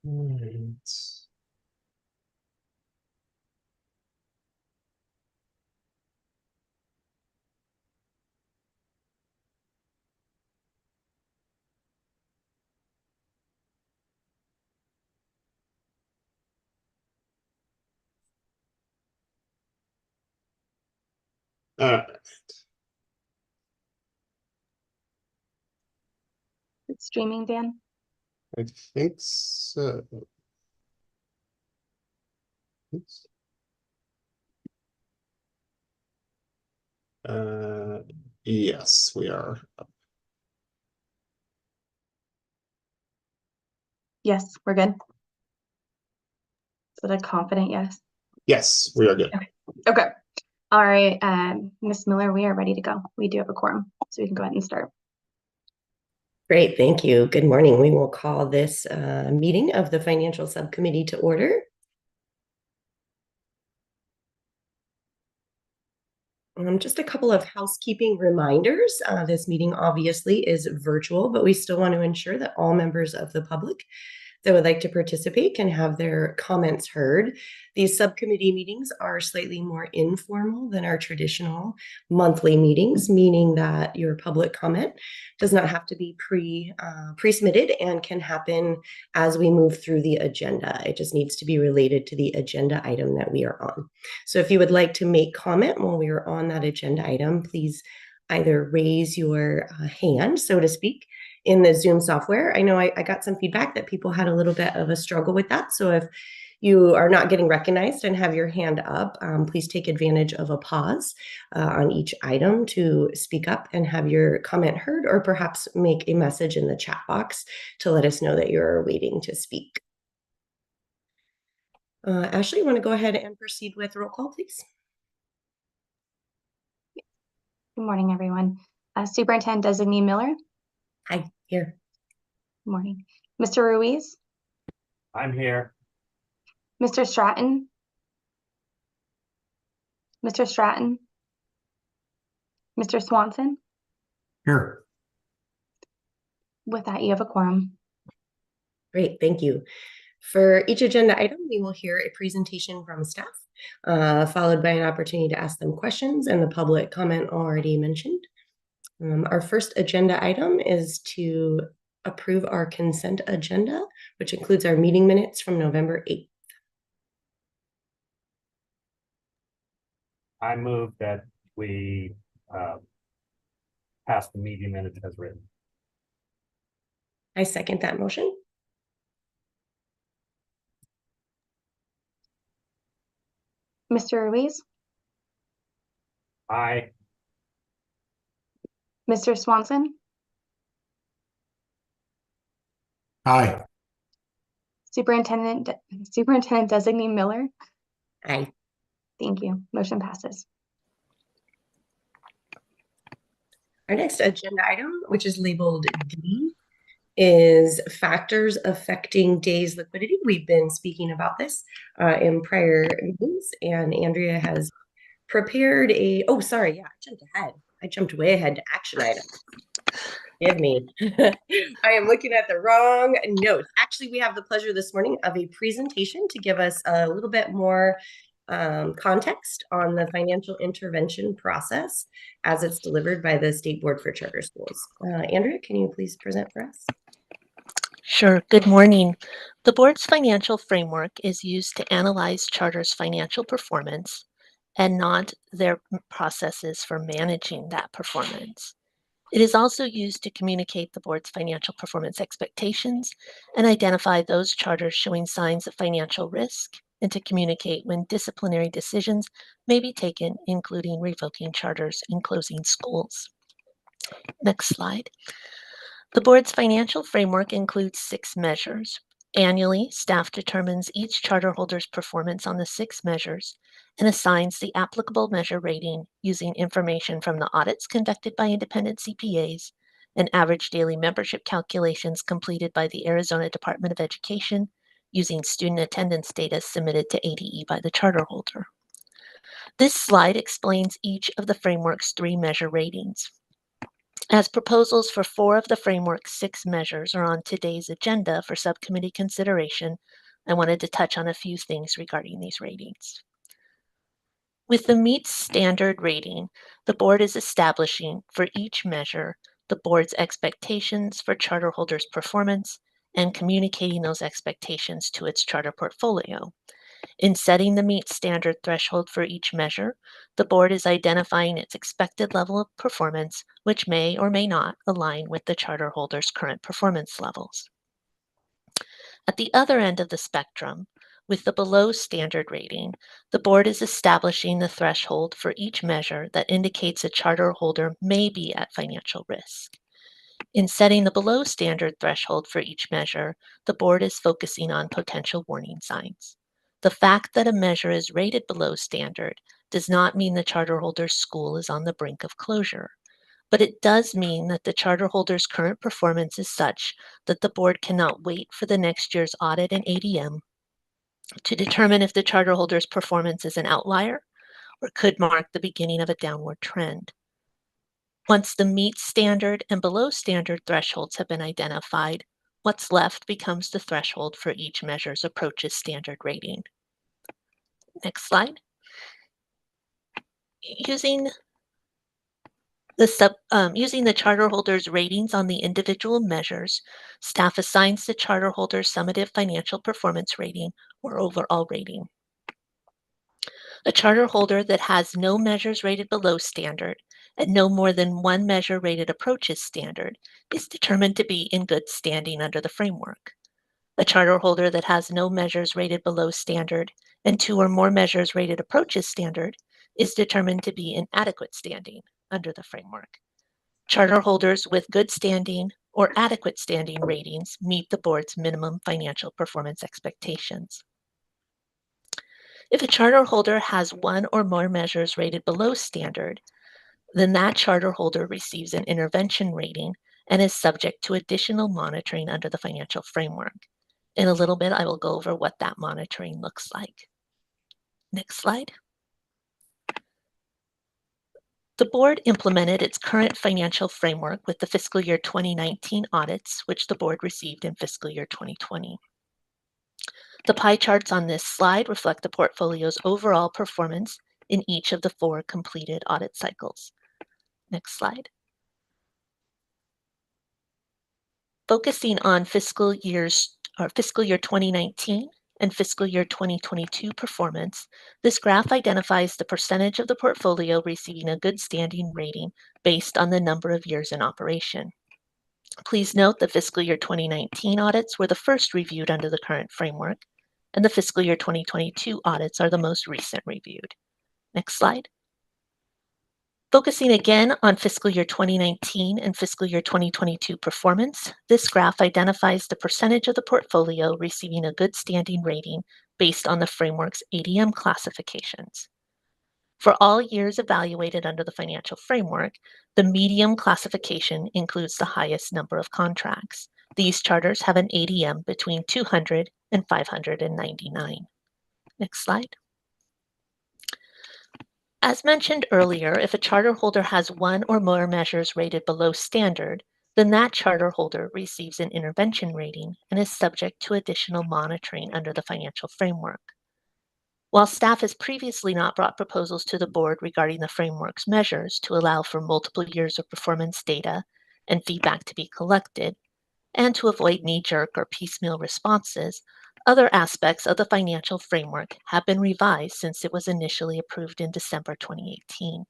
Right. Uh, It's streaming, Dan. I think so. Oops. Uh, yes, we are. Yes, we're good. Is that a confident yes? Yes, we are good. Okay. Okay. All right, Ms. Miller, we are ready to go. We do have a quorum, so we can go ahead and start. Great, thank you. Good morning. We will call this meeting of the Financial Subcommittee to order. Just a couple of housekeeping reminders. This meeting obviously is virtual, but we still want to ensure that all members of the public that would like to participate can have their comments heard. These subcommittee meetings are slightly more informal than our traditional monthly meetings, meaning that your public comment does not have to be pre-submitted and can happen as we move through the agenda. It just needs to be related to the agenda item that we are on. So if you would like to make comment while we are on that agenda item, please either raise your hand, so to speak, in the Zoom software. I know I got some feedback that people had a little bit of a struggle with that. So if you are not getting recognized and have your hand up, please take advantage of a pause on each item to speak up and have your comment heard, or perhaps make a message in the chat box to let us know that you're waiting to speak. Ashley, you want to go ahead and proceed with roll call, please? Good morning, everyone. Superintendent Designee Miller. Hi, here. Good morning. Mr. Ruiz. I'm here. Mr. Stratton. Mr. Stratton. Mr. Swanson. Here. With that, you have a quorum. Great, thank you. For each agenda item, we will hear a presentation from staff, followed by an opportunity to ask them questions and the public comment already mentioned. Our first agenda item is to approve our consent agenda, which includes our meeting minutes from November 8th. I move that we pass the meeting minutes as written. I second that motion. Mr. Ruiz. Aye. Mr. Swanson. Aye. Superintendent Designee Miller. Aye. Thank you. Motion passes. Our next agenda item, which is labeled D, is factors affecting day's liquidity. We've been speaking about this in prior meetings, and Andrea has prepared a, oh, sorry, yeah, I jumped ahead. I jumped way ahead to action items. Give me. I am looking at the wrong notes. Actually, we have the pleasure this morning of a presentation to give us a little bit more context on the financial intervention process as it's delivered by the State Board for Charter Schools. Andrea, can you please present for us? Sure. Good morning. The board's financial framework is used to analyze charters' financial performance and not their processes for managing that performance. It is also used to communicate the board's financial performance expectations and identify those charters showing signs of financial risk, and to communicate when disciplinary decisions may be taken, including revoking charters and closing schools. Next slide. The board's financial framework includes 6 measures. Annually, staff determines each charter holder's performance on the 6 measures and assigns the applicable measure rating using information from the audits conducted by independent CPAs and average daily membership calculations completed by the Arizona Department of Education using student attendance data submitted to ADE by the charter holder. This slide explains each of the framework's 3 measure ratings. As proposals for 4 of the framework's 6 measures are on today's agenda for subcommittee consideration, I wanted to touch on a few things regarding these ratings. With the meets standard rating, the board is establishing for each measure the board's expectations for charter holders' performance and communicating those expectations to its charter portfolio. In setting the meet standard threshold for each measure, the board is identifying its expected level of performance, which may or may not align with the charter holder's current performance levels. At the other end of the spectrum, with the below standard rating, the board is establishing the threshold for each measure that indicates a charter holder may be at financial risk. In setting the below standard threshold for each measure, the board is focusing on potential warning signs. The fact that a measure is rated below standard does not mean the charter holder's school is on the brink of closure, but it does mean that the charter holder's current performance is such that the board cannot wait for the next year's audit and ADM to determine if the charter holder's performance is an outlier or could mark the beginning of a downward trend. Once the meet standard and below standard thresholds have been identified, what's left becomes the threshold for each measure's approach's standard rating. Next slide. Using the charter holder's ratings on the individual measures, staff assigns the charter holder's summative financial performance rating or overall rating. A charter holder that has no measures rated below standard and no more than one measure rated approaches standard is determined to be in good standing under the framework. A charter holder that has no measures rated below standard and 2 or more measures rated approaches standard is determined to be in adequate standing under the framework. Charter holders with good standing or adequate standing ratings meet the board's minimum financial performance expectations. If a charter holder has 1 or more measures rated below standard, then that charter holder receives an intervention rating and is subject to additional monitoring under the financial framework. In a little bit, I will go over what that monitoring looks like. Next slide. The board implemented its current financial framework with the fiscal year 2019 audits, which the board received in fiscal year 2020. The pie charts on this slide reflect the portfolio's overall performance in each of the 4 completed audit cycles. Next slide. Focusing on fiscal year 2019 and fiscal year 2022 performance, this graph identifies the percentage of the portfolio receiving a good standing rating based on the number of years in operation. Please note the fiscal year 2019 audits were the first reviewed under the current framework, and the fiscal year 2022 audits are the most recent reviewed. Next slide. Focusing again on fiscal year 2019 and fiscal year 2022 performance, this graph identifies the percentage of the portfolio receiving a good standing rating based on the framework's ADM classifications. For all years evaluated under the financial framework, the medium classification includes the highest number of contracts. These charters have an ADM between 200 and 599. Next slide. As mentioned earlier, if a charter holder has 1 or more measures rated below standard, then that charter holder receives an intervention rating and is subject to additional monitoring under the financial framework. While staff has previously not brought proposals to the board regarding the framework's measures to allow for multiple years of performance data and feedback to be collected, and to avoid knee-jerk or piecemeal responses, other aspects of the financial framework have been revised since it was initially approved in December 2018.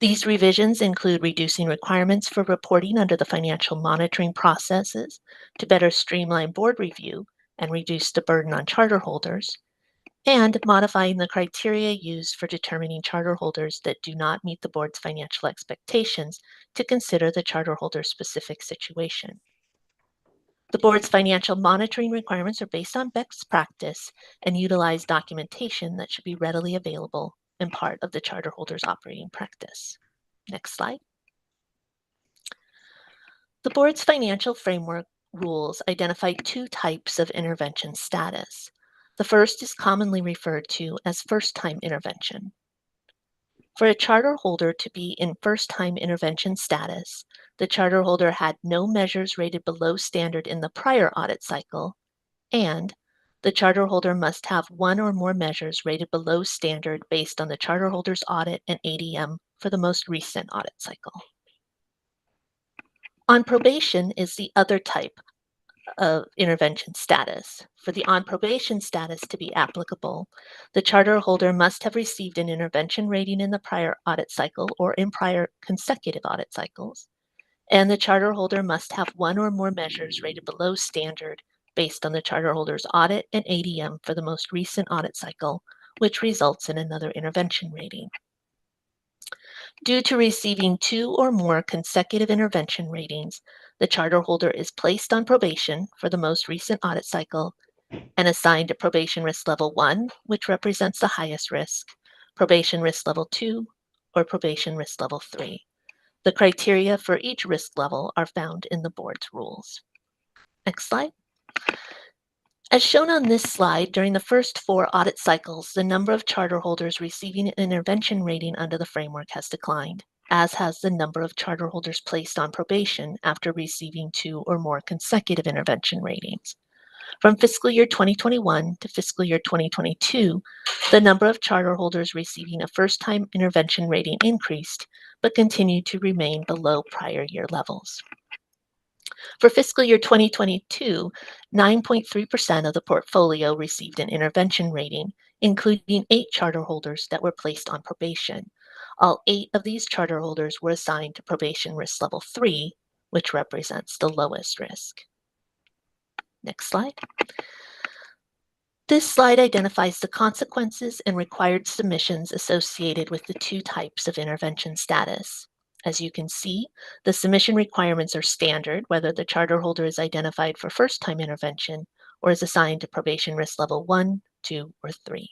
These revisions include reducing requirements for reporting under the financial monitoring processes to better streamline board review and reduce the burden on charter holders, and modifying the criteria used for determining charter holders that do not meet the board's financial expectations to consider the charter holder's specific situation. The board's financial monitoring requirements are based on best practice and utilize documentation that should be readily available and part of the charter holder's operating practice. Next slide. The board's financial framework rules identify 2 types of intervention status. The first is commonly referred to as first-time intervention. For a charter holder to be in first-time intervention status, the charter holder had no measures rated below standard in the prior audit cycle, and the charter holder must have one or more measures rated below standard based on the charter holder's audit and ADM for the most recent audit cycle. On probation is the other type of intervention status. For the on probation status to be applicable, the charter holder must have received an intervention rating in the prior audit cycle or in prior consecutive audit cycles, and the charter holder must have one or more measures rated below standard based on the charter holder's audit and ADM for the most recent audit cycle, which results in another intervention rating. Due to receiving 2 or more consecutive intervention ratings, the charter holder is placed on probation for the most recent audit cycle and assigned to probation risk level 1, which represents the highest risk, probation risk level 2, or probation risk level 3. The criteria for each risk level are found in the board's rules. Next slide. As shown on this slide, during the first 4 audit cycles, the number of charter holders receiving an intervention rating under the framework has declined, as has the number of charter holders placed on probation after receiving 2 or more consecutive intervention ratings. From fiscal year 2021 to fiscal year 2022, the number of charter holders receiving a first-time intervention rating increased, but continued to remain below prior year levels. For fiscal year 2022, 9.3% of the portfolio received an intervention rating, including 8 charter holders that were placed on probation. All 8 of these charter holders were assigned to probation risk level 3, which represents the lowest risk. Next slide. This slide identifies the consequences and required submissions associated with the 2 types of intervention status. As you can see, the submission requirements are standard, whether the charter holder is identified for first-time intervention or is assigned to probation risk level 1, 2, or 3.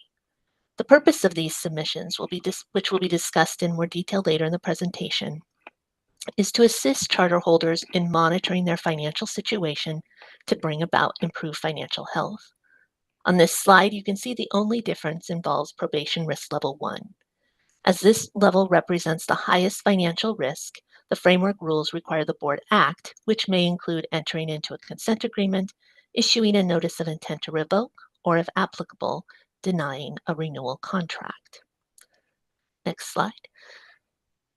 The purpose of these submissions, which will be discussed in more detail later in the presentation, is to assist charter holders in monitoring their financial situation to bring about improved financial health. On this slide, you can see the only difference involves probation risk level 1. As this level represents the highest financial risk, the framework rules require the board act, which may include entering into a consent agreement, issuing a notice of intent to revoke, or if applicable, denying a renewal contract. Next slide.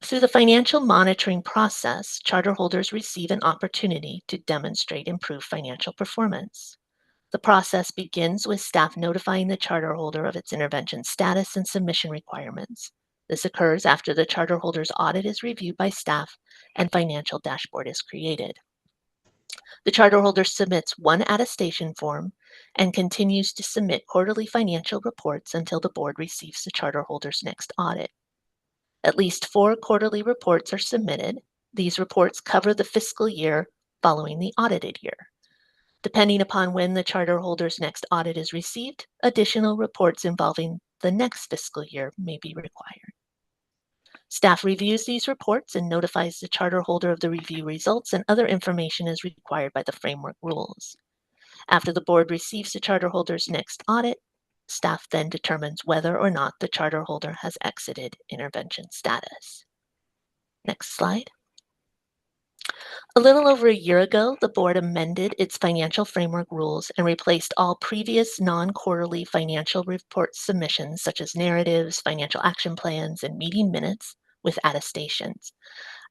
Through the financial monitoring process, charter holders receive an opportunity to demonstrate improved financial performance. The process begins with staff notifying the charter holder of its intervention status and submission requirements. This occurs after the charter holder's audit is reviewed by staff and financial dashboard is created. The charter holder submits one attestation form and continues to submit quarterly financial reports until the board receives the charter holder's next audit. At least 4 quarterly reports are submitted. These reports cover the fiscal year following the audited year. Depending upon when the charter holder's next audit is received, additional reports involving the next fiscal year may be required. Staff reviews these reports and notifies the charter holder of the review results and other information as required by the framework rules. After the board receives the charter holder's next audit, staff then determines whether or not the charter holder has exited intervention status. Next slide. A little over a year ago, the board amended its financial framework rules and replaced all previous non-quarterly financial report submissions, such as narratives, financial action plans, and meeting minutes, with attestations.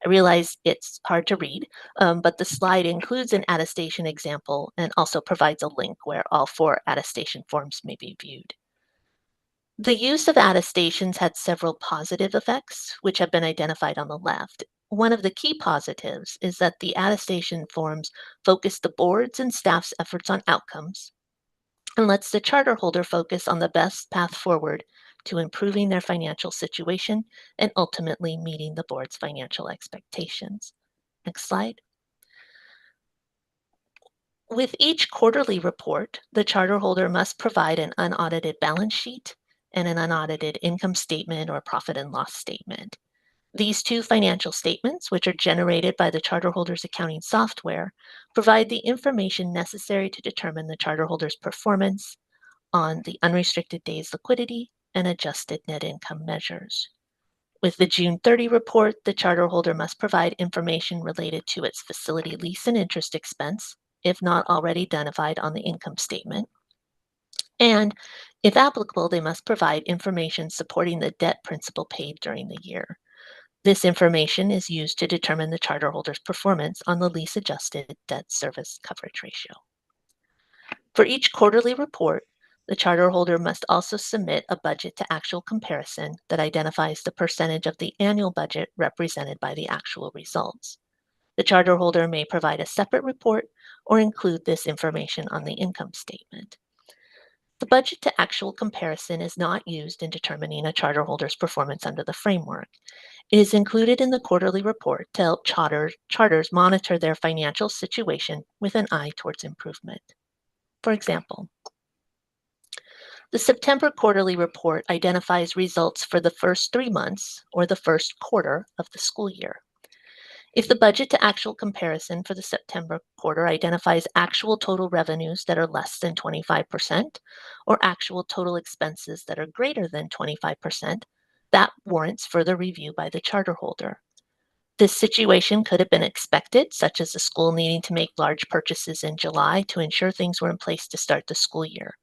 I realize it's hard to read, but the slide includes an attestation example and also provides a link where all 4 attestation forms may be viewed. The use of attestations had several positive effects, which have been identified on the left. One of the key positives is that the attestation forms focus the board's and staff's efforts on outcomes and lets the charter holder focus on the best path forward to improving their financial situation and ultimately meeting the board's financial expectations. Next slide. With each quarterly report, the charter holder must provide an unaudited balance sheet and an unaudited income statement or profit and loss statement. These 2 financial statements, which are generated by the charter holder's accounting software, provide the information necessary to determine the charter holder's performance on the unrestricted days liquidity and adjusted net income measures. With the June 30 report, the charter holder must provide information related to its facility lease and interest expense, if not already identified on the income statement. And if applicable, they must provide information supporting the debt principal paid during the year. This information is used to determine the charter holder's performance on the lease adjusted debt service coverage ratio. For each quarterly report, the charter holder must also submit a budget to actual comparison that identifies the percentage of the annual budget represented by the actual results. The charter holder may provide a separate report or include this information on the income statement. The budget to actual comparison is not used in determining a charter holder's performance under the framework. It is included in the quarterly report to help charters monitor their financial situation with an eye towards improvement. For example, the September quarterly report identifies results for the first 3 months or the first quarter of the school year. If the budget to actual comparison for the September quarter identifies actual total revenues that are less than 25% or actual total expenses that are greater than 25%, that warrants further review by the charter holder. This situation could have been expected, such as the school needing to make large purchases in July to ensure things were in place to start the school year.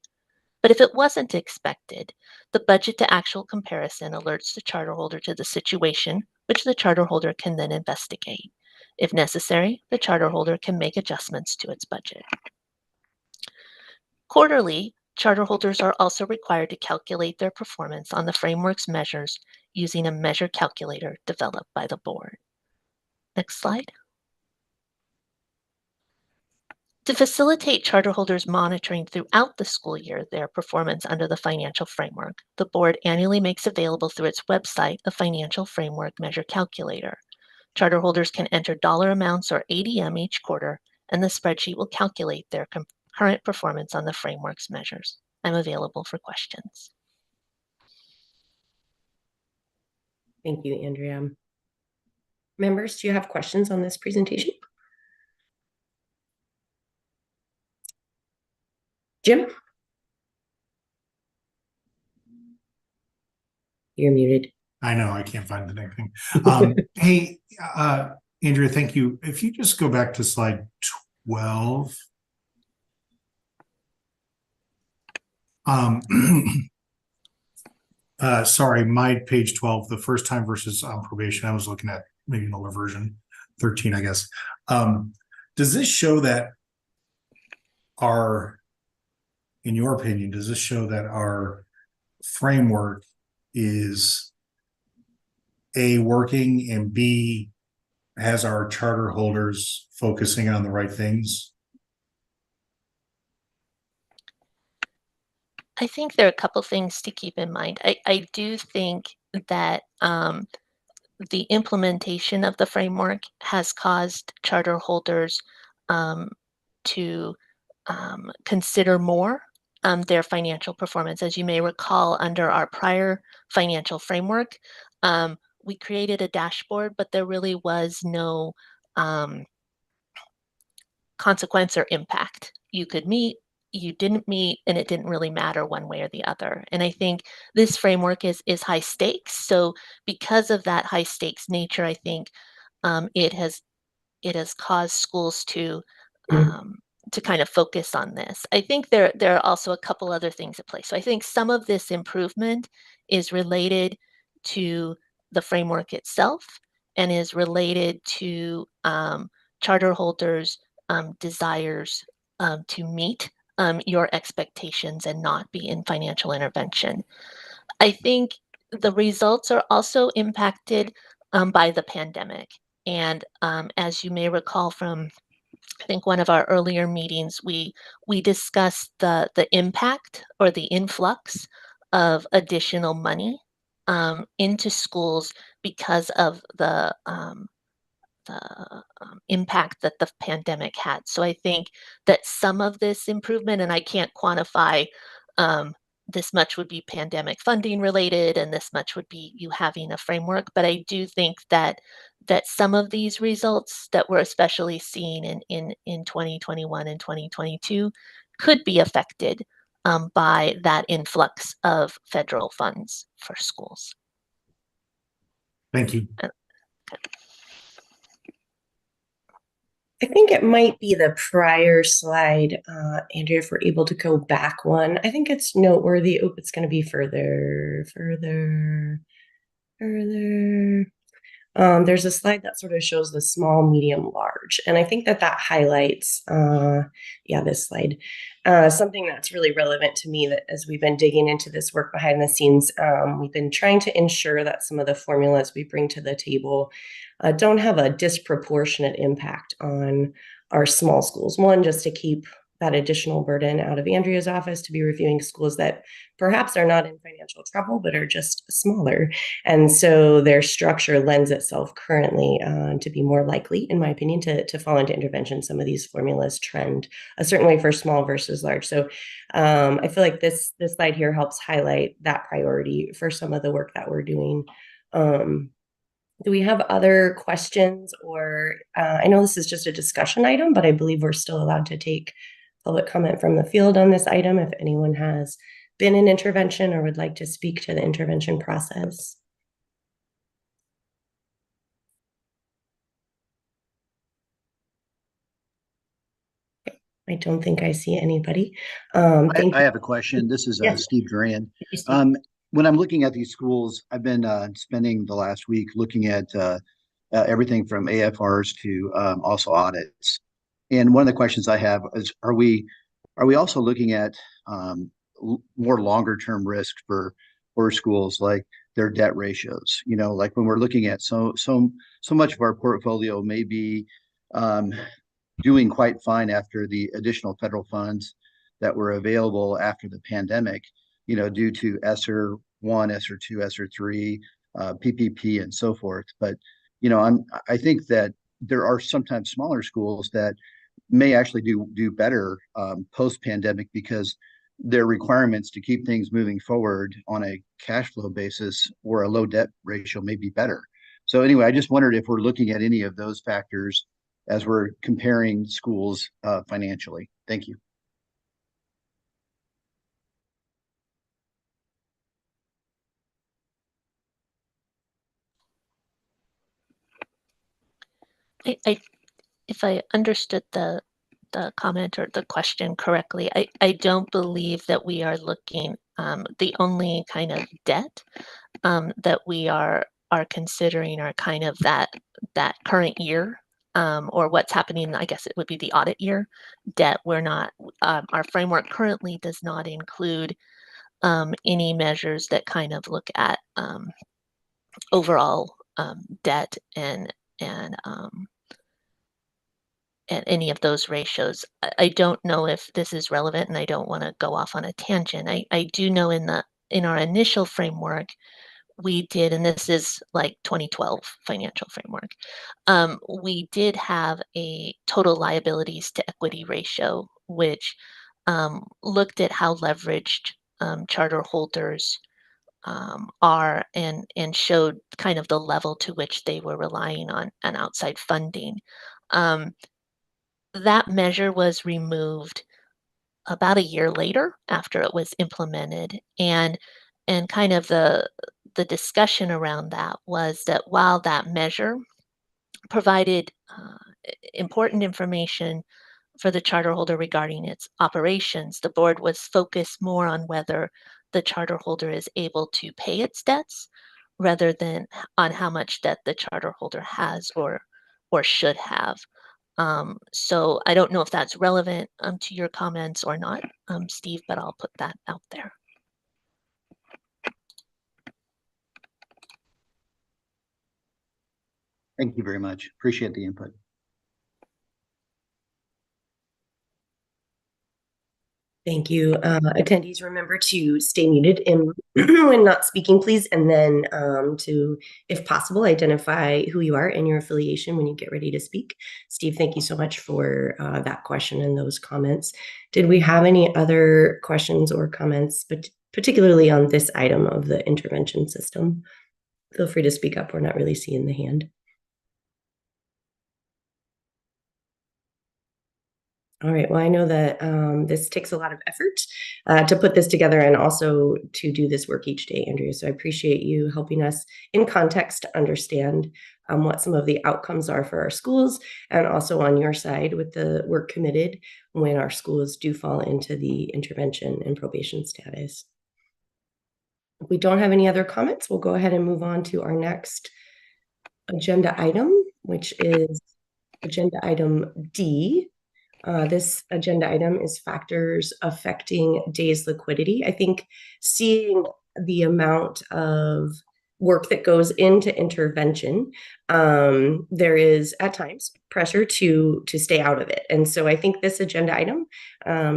But if it wasn't expected, the budget to actual comparison alerts the charter holder to the situation, which the charter holder can then investigate. If necessary, the charter holder can make adjustments to its budget. Quarterly, charter holders are also required to calculate their performance on the framework's measures using a measure calculator developed by the board. Next slide. To facilitate charter holders monitoring throughout the school year their performance under the financial framework, the board annually makes available through its website a financial framework measure calculator. Charter holders can enter dollar amounts or ADM each quarter, and the spreadsheet will calculate their current performance on the framework's measures. I'm available for questions. Thank you, Andrea. Members, do you have questions on this presentation? Jim? You're muted. I know, I can't find the next thing. Hey, Andrea, thank you. If you just go back to slide 12. Sorry, my page 12, the first time versus probation. I was looking at maybe an older version, 13, I guess. Does this show that in your opinion, does this show that our framework is A, working, and B, has our charter holders focusing on the right things? I think there are a couple things to keep in mind. I do think that the implementation of the framework has caused charter holders to consider more their financial performance. As you may recall, under our prior financial framework, we created a dashboard, but there really was no consequence or impact. You could meet, you didn't meet, and it didn't really matter one way or the other. And I think this framework is high stakes. So because of that high stakes nature, I think it has caused schools to kind of focus on this. I think there are also a couple other things at play. So I think some of this improvement is related to the framework itself and is related to charter holders' desires to meet your expectations and not be in financial intervention. I think the results are also impacted by the pandemic. And as you may recall from, I think, one of our earlier meetings, we discussed the impact or the influx of additional money into schools because of the impact that the pandemic had. So I think that some of this improvement, and I can't quantify this much would be pandemic funding related and this much would be you having a framework, but I do think that some of these results that we're especially seeing in 2021 and 2022 could be affected by that influx of federal funds for schools. Thank you. I think it might be the prior slide, Andrea, if we're able to go back one. I think it's noteworthy. Oh, it's going to be further. There's a slide that sort of shows the small, medium, large. And I think that highlights, this slide, something that's really relevant to me that as we've been digging into this work behind the scenes, we've been trying to ensure that some of the formulas we bring to the table don't have a disproportionate impact on our small schools. One, just to keep that additional burden out of Andrea's office to be reviewing schools that perhaps are not in financial trouble, but are just smaller. And so their structure lends itself currently to be more likely, in my opinion, to fall into intervention. Some of these formulas trend a certain way for small versus large. So I feel like this slide here helps highlight that priority for some of the work that we're doing. Do we have other questions? Or I know this is just a discussion item, but I believe we're still allowed to take public comment from the field on this item if anyone has been in intervention or would like to speak to the intervention process. I don't think I see anybody. I have a question. This is Yes. Steve Duran. Thank you, Steve. When I'm looking at these schools, I've been spending the last week looking at everything from AFRs to also audits. And one of the questions I have is, are we also looking at more longer term risk for schools, like their debt ratios? You know, like when we're looking at so much of our portfolio may be doing quite fine after the additional federal funds that were available after the pandemic, you know, due to ESSER 1, ESSER 2, ESSER 3, PPP, and so forth. But, you know, I think that there are sometimes smaller schools that may actually do better post-pandemic because their requirements to keep things moving forward on a cash flow basis or a low debt ratio may be better. So anyway, I just wondered if we're looking at any of those factors as we're comparing schools financially. Thank you. If I understood the comment or the question correctly, I don't believe that we are looking, the only kind of debt that we are considering are kind of that current year, or what's happening, I guess it would be the audit year debt. We're not, our framework currently does not include any measures that kind of look at overall debt and any of those ratios. I don't know if this is relevant, and I don't want to go off on a tangent. I do know in our initial framework, we did, and this is like 2012 financial framework, we did have a total liabilities to equity ratio, which looked at how leveraged charter holders are and showed kind of the level to which they were relying on an outside funding. That measure was removed about a year later after it was implemented, and kind of the discussion around that was that while that measure provided important information for the charter holder regarding its operations, the board was focused more on whether the charter holder is able to pay its debts rather than on how much debt the charter holder has or should have. So I don't know if that's relevant to your comments or not, Steve, but I'll put that out there. Thank you very much. Appreciate the input. Thank you. Attendees, remember to stay muted and when not speaking, please. And then to, if possible, identify who you are and your affiliation when you get ready to speak. Steve, thank you so much for that question and those comments. Did we have any other questions or comments, but particularly on this item of the intervention system? Feel free to speak up. We're not really seeing the hand. All right. Well, I know that this takes a lot of effort to put this together and also to do this work each day, Andrea. So I appreciate you helping us in context to understand what some of the outcomes are for our schools, and also on your side with the work committed when our schools do fall into the intervention and probation status. If we don't have any other comments, we'll go ahead and move on to our next agenda item, which is agenda item D. This agenda item is factors affecting days liquidity. I think seeing the amount of work that goes into intervention, there is at times pressure to stay out of it. And so I think this agenda item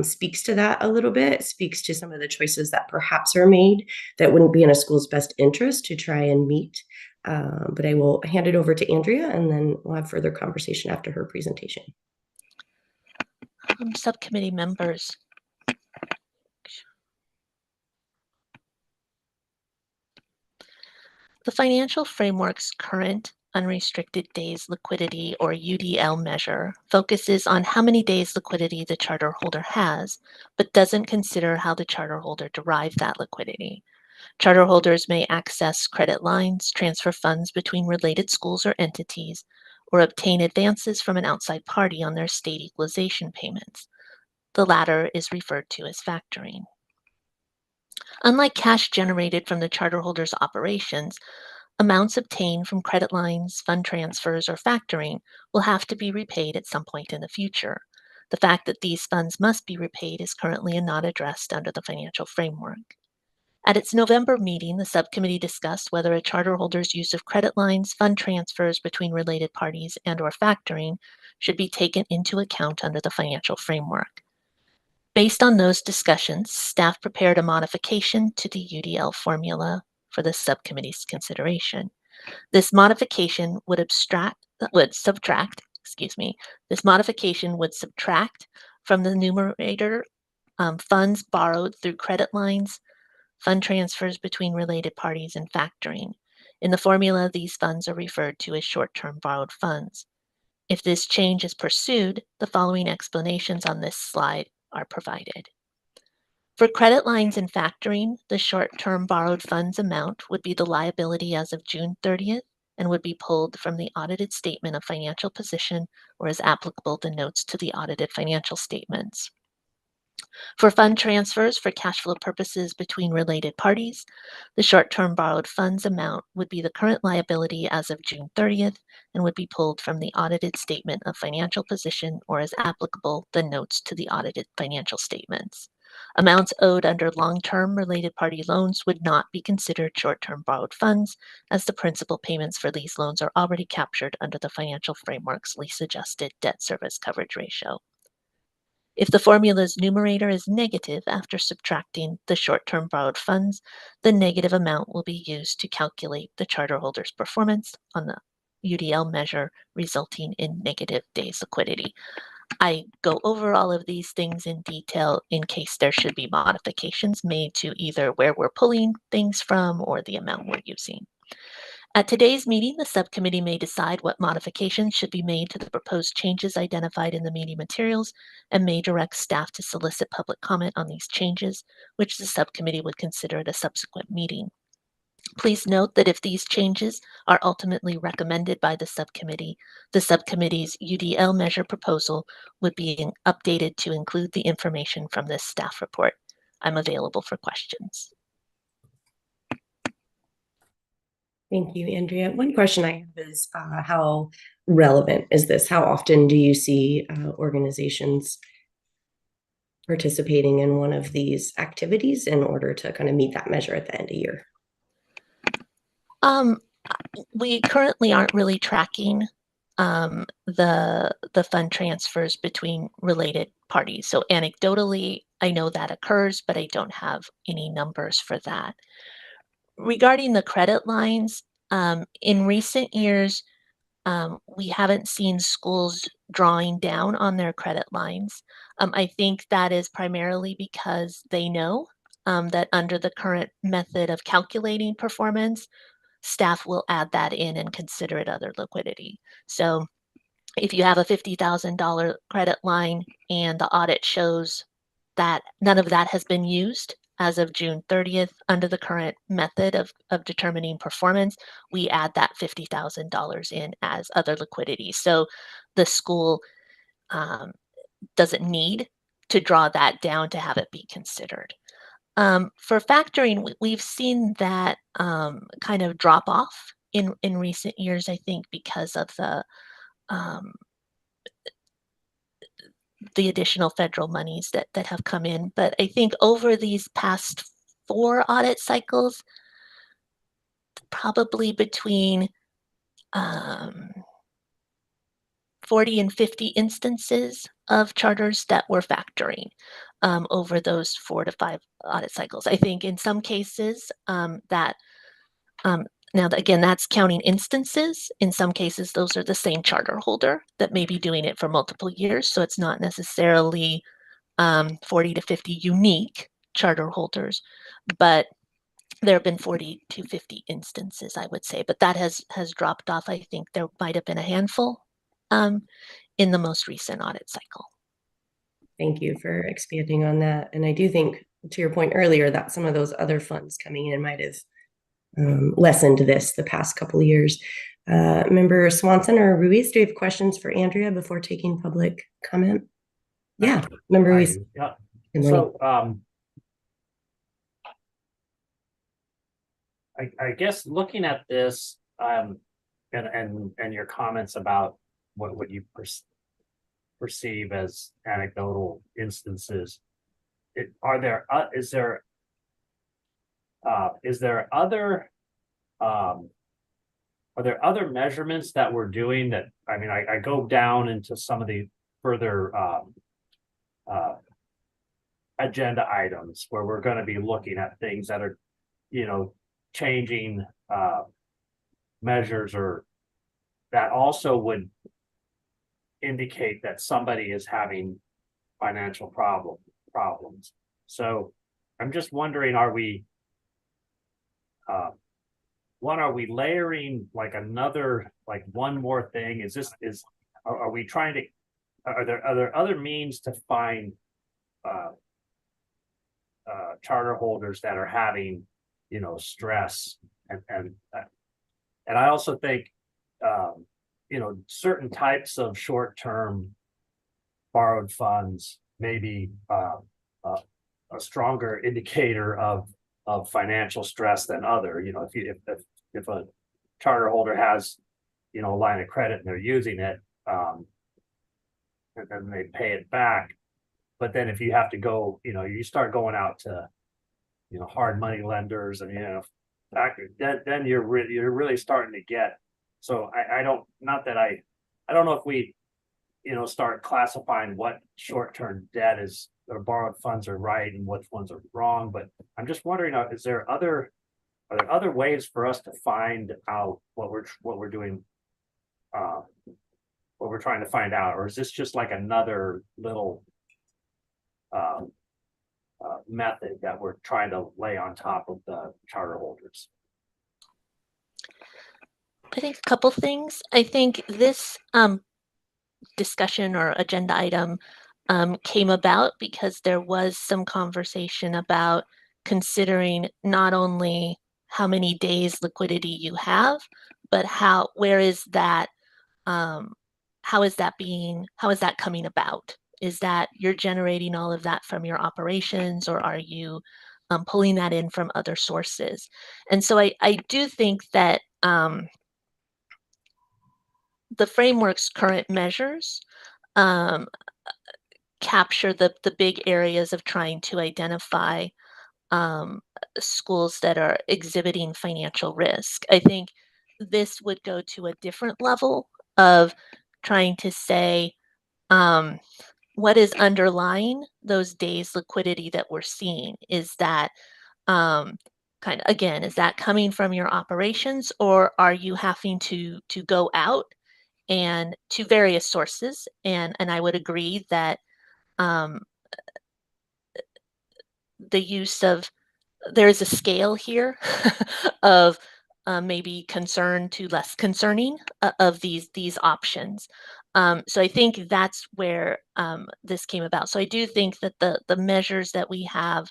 speaks to that a little bit, speaks to some of the choices that perhaps are made that wouldn't be in a school's best interest to try and meet. But I will hand it over to Andrea, and then we'll have further conversation after her presentation. Subcommittee members. The financial framework's current unrestricted days liquidity, or UDL measure, focuses on how many days liquidity the charter holder has, but doesn't consider how the charter holder derived that liquidity. Charter holders may access credit lines, transfer funds between related schools or entities, or obtain advances from an outside party on their state equalization payments. The latter is referred to as factoring. Unlike cash generated from the charter holder's operations, amounts obtained from credit lines, fund transfers, or factoring will have to be repaid at some point in the future. The fact that these funds must be repaid is currently not addressed under the financial framework. At its November meeting, the subcommittee discussed whether a charter holder's use of credit lines, fund transfers between related parties, and/or factoring should be taken into account under the financial framework. Based on those discussions, staff prepared a modification to the UDL formula for the subcommittee's consideration. This modification would subtract from the numerator funds borrowed through credit lines, fund transfers between related parties, and factoring. In the formula, these funds are referred to as short-term borrowed funds. If this change is pursued, the following explanations on this slide are provided. For credit lines and factoring, the short-term borrowed funds amount would be the liability as of June 30th and would be pulled from the audited statement of financial position, or as applicable, the notes to the audited financial statements. For fund transfers for cash flow purposes between related parties, the short-term borrowed funds amount would be the current liability as of June 30th and would be pulled from the audited statement of financial position, or as applicable, the notes to the audited financial statements. Amounts owed under long-term related party loans would not be considered short-term borrowed funds, as the principal payments for these loans are already captured under the financial framework's lease-adjusted debt service coverage ratio. If the formula's numerator is negative after subtracting the short-term borrowed funds, the negative amount will be used to calculate the charter holder's performance on the UDL measure, resulting in negative days liquidity. I go over all of these things in detail in case there should be modifications made to either where we're pulling things from or the amount we're using. At today's meeting, the subcommittee may decide what modifications should be made to the proposed changes identified in the meeting materials, and may direct staff to solicit public comment on these changes, which the subcommittee would consider at a subsequent meeting. Please note that if these changes are ultimately recommended by the subcommitte's UDL measure proposal would be updated to include the information from this staff report. I'm available for questions. Thank you, Andrea. One question I have is how relevant is this? How often do you see organizations participating in one of these activities in order to kind of meet that measure at the end of year? We currently aren't really tracking the fund transfers between related parties. So anecdotally, I know that occurs, but I don't have any numbers for that. Regarding the credit lines, in recent years, we haven't seen schools drawing down on their credit lines. I think that is primarily because they know that under the current method of calculating performance, staff will add that in and consider it other liquidity. So if you have a $50,000 credit line and the audit shows that none of that has been used as of June 30th under the current method of determining performance, we add that $50,000 in as other liquidity. So the school doesn't need to draw that down to have it be considered. For factoring, we've seen that kind of drop off in recent years, I think, because of the additional federal monies that have come in. But I think over these past 4 audit cycles, probably between 40 and 50 instances of charters that were factoring over those 4 to 5 audit cycles. I think in some cases that now again, that's counting instances. In some cases, those are the same charter holder that may be doing it for multiple years. So it's not necessarily 40 to 50 unique charter holders, but there have been 40 to 50 instances, I would say, but that has dropped off. I think there might have been a handful in the most recent audit cycle. Thank you for expanding on that. And I do think, to your point earlier, that some of those other funds coming in might have lessened this the past couple of years. Member Swanson or Ruiz, do you have questions for Andrea before taking public comment? Yeah, Member Ruiz. Yeah. Good morning. So I guess looking at this and your comments about what you perceive as anecdotal instances, is there other are there other measurements that we're doing that, I mean, I go down into some of the further agenda items where we're going to be looking at things that are, you know, changing measures, or that also would indicate that somebody is having financial problems. So I'm just wondering, are we layering like one more thing? Are we trying to, are there other means to find charter holders that are having, you know, stress, and I also think you know, certain types of short-term borrowed funds may be a stronger indicator of financial stress than other. You know, if a charter holder has, you know, a line of credit and they're using it, and then they pay it back. But then if you have to go, you know, you start going out to, you know, hard money lenders, and, you know, then you're really starting to get. So I don't know if we, you know, start classifying what short-term debt is, or borrowed funds are right and which ones are wrong. But I'm just wondering, are there other ways for us to find out what we're doing, what we're trying to find out, or is this just like another little method that we're trying to lay on top of the charter holders? I think a couple things. I think this discussion or agenda item came about because there was some conversation about considering not only how many days liquidity you have, but where is that, how is that coming about? Is that you're generating all of that from your operations, or are you pulling that in from other sources? And so I do think that the framework's current measures capture the big areas of trying to identify schools that are exhibiting financial risk. I think this would go to a different level of trying to say what is underlying those days liquidity that we're seeing. Is that is that coming from your operations, or are you having to go out and to various sources? And I would agree that the use of, there is a scale here of maybe concern to less concerning of these options. So I think that's where this came about. So I do think that the measures that we have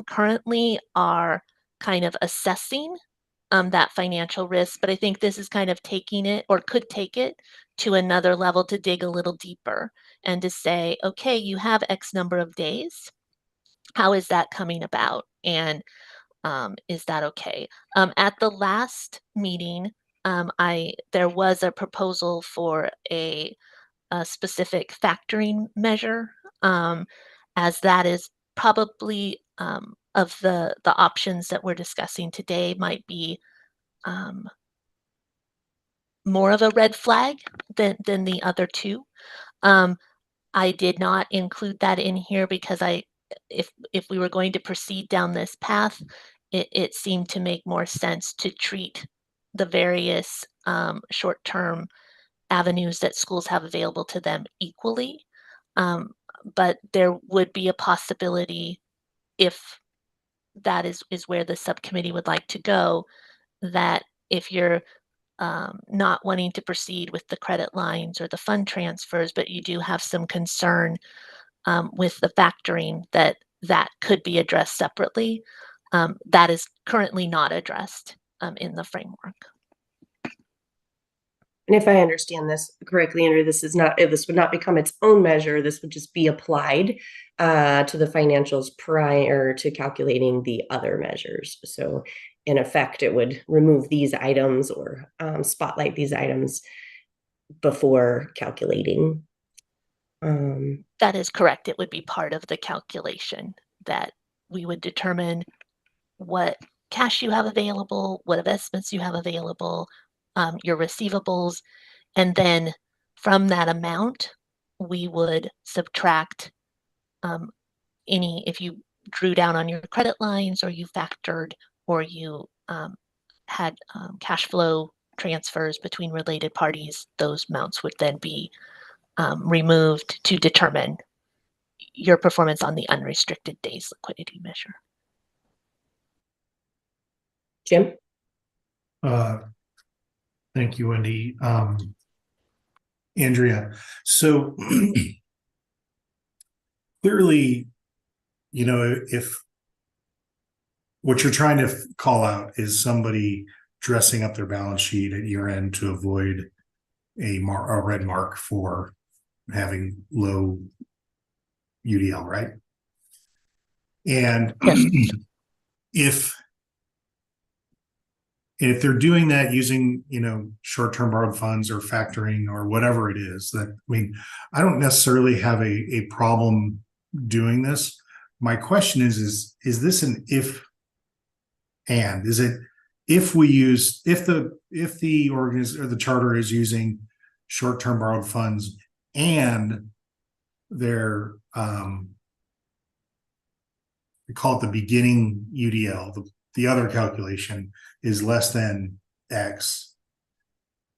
currently are kind of assessing that financial risk, but I think this is kind of taking it, or could take it to another level, to dig a little deeper and to say, okay, you have X number of days. How is that coming about? And is that okay? At the last meeting, there was a proposal for a specific factoring measure, as that is probably, of the options that we're discussing today, might be more of a red flag than the other two. I did not include that in here because if we were going to proceed down this path, it seemed to make more sense to treat the various short-term avenues that schools have available to them equally. But there would be a possibility, if that is where the subcommittee would like to go, that if you're not wanting to proceed with the credit lines or the fund transfers, but you do have some concern with the factoring, that could be addressed separately. That is currently not addressed in the framework. And if I understand this correctly, Andrew, this would not become its own measure. This would just be applied to the financials prior to calculating the other measures. So in effect, it would remove these items or spotlight these items before calculating. That is correct. It would be part of the calculation that we would determine what cash you have available, what investments you have available, your receivables, and then from that amount, we would subtract any, if you drew down on your credit lines, or you factored, or you had cash flow transfers between related parties, those amounts would then be removed to determine your performance on the unrestricted days liquidity measure. Jim? Thank you, Wendy. Andrea, so clearly, if what you're trying to call out is somebody dressing up their balance sheet at year end to avoid a red mark for having low UDL, right? And yes. if they're doing that using, short-term borrowed funds or factoring or whatever it is, I don't necessarily have a problem doing this. My question is this an if and? Is it if the organization or the charter is using short-term borrowed funds and their we call it the beginning UDL, the other calculation is less than X,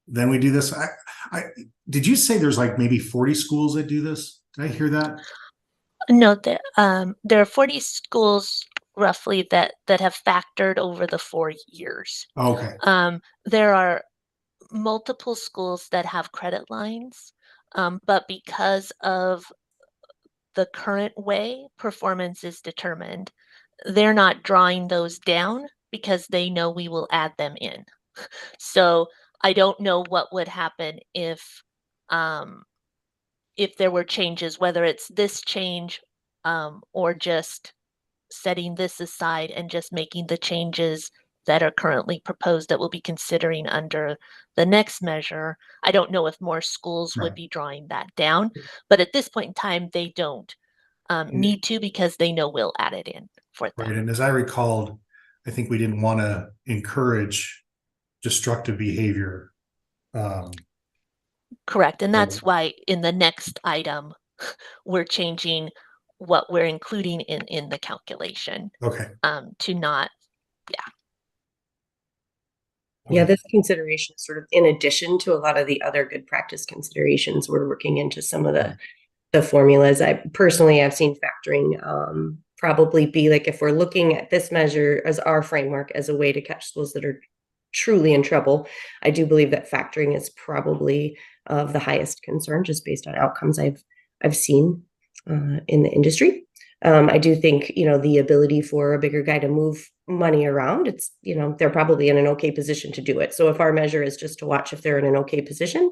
then we do this. Did you say there's like maybe 40 schools that do this? Did I hear that? No, there are 40 schools roughly that have factored over the 4 years. Okay. There are multiple schools that have credit lines, but because of the current way performance is determined, they're not drawing those down because they know we will add them in. So I don't know what would happen if there were changes, whether it's this change or just setting this aside and just making the changes that are currently proposed that we'll be considering under the next measure. I don't know if more schools would be drawing that down, but at this point in time, they don't need to, because they know we'll add it in for them. Right. And as I recalled, I think we didn't want to encourage destructive behavior. Correct. And that's why in the next item, we're changing what we're including in the calculation. Okay. To not, Yeah, this consideration is sort of in addition to a lot of the other good practice considerations. We're working into some of the formulas. I've seen factoring probably be like, if we're looking at this measure as our framework as a way to catch schools that are truly in trouble. I do believe that factoring is probably of the highest concern, just based on outcomes I've seen in the industry. I do think, the ability for a bigger guy to move money around, it's, they're probably in an okay position to do it. So if our measure is just to watch if they're in an okay position,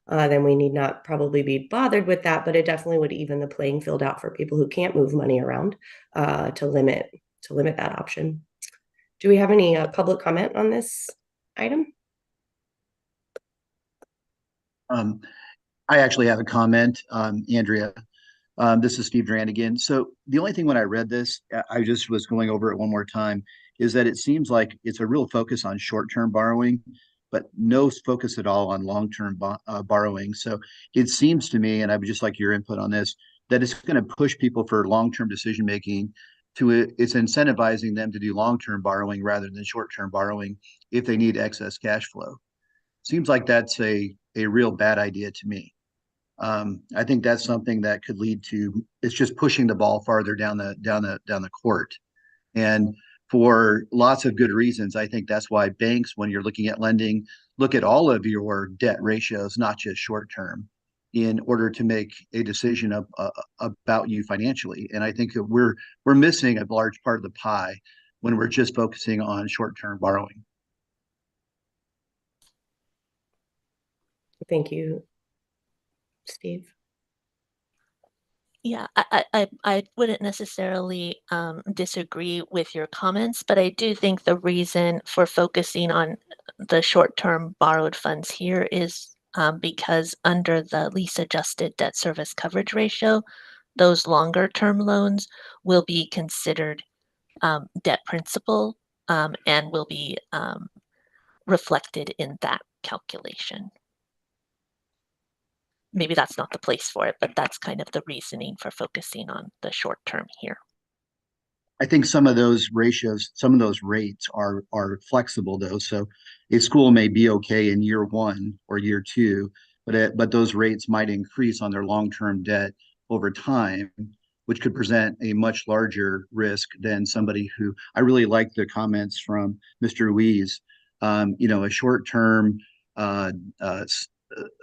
then we need not probably be bothered with that, but it definitely would even the playing field out for people who can't move money around, to limit that option. Do we have any public comment on this item? I actually have a comment, Andrea. This is Steve Duran again. So the only thing when I read this, I just was going over it one more time, is that it seems like it's a real focus on short-term borrowing, but no focus at all on long-term borrowing. So it seems to me, and I would just like your input on this, that it's going to push people for long-term decision-making it's incentivizing them to do long-term borrowing rather than short-term borrowing if they need excess cash flow. Seems like that's a real bad idea to me. I think that's something that could lead to, it's just pushing the ball farther down the court. And for lots of good reasons, I think that's why banks, when you're looking at lending, look at all of your debt ratios, not just short term, in order to make a decision about you financially. And I think that we're missing a large part of the pie when we're just focusing on short term borrowing. Thank you, Steve. Yeah, I wouldn't necessarily disagree with your comments, but I do think the reason for focusing on the short-term borrowed funds here is because under the lease adjusted debt service coverage ratio, those longer-term loans will be considered debt principal and will be reflected in that calculation. Maybe that's not the place for it, but that's kind of the reasoning for focusing on the short term here. I think some of those ratios, some of those rates are flexible though. So a school may be okay in year one or year two, but those rates might increase on their long-term debt over time, which could present a much larger risk than somebody who, I really like the comments from Mr. Ruiz. A short-term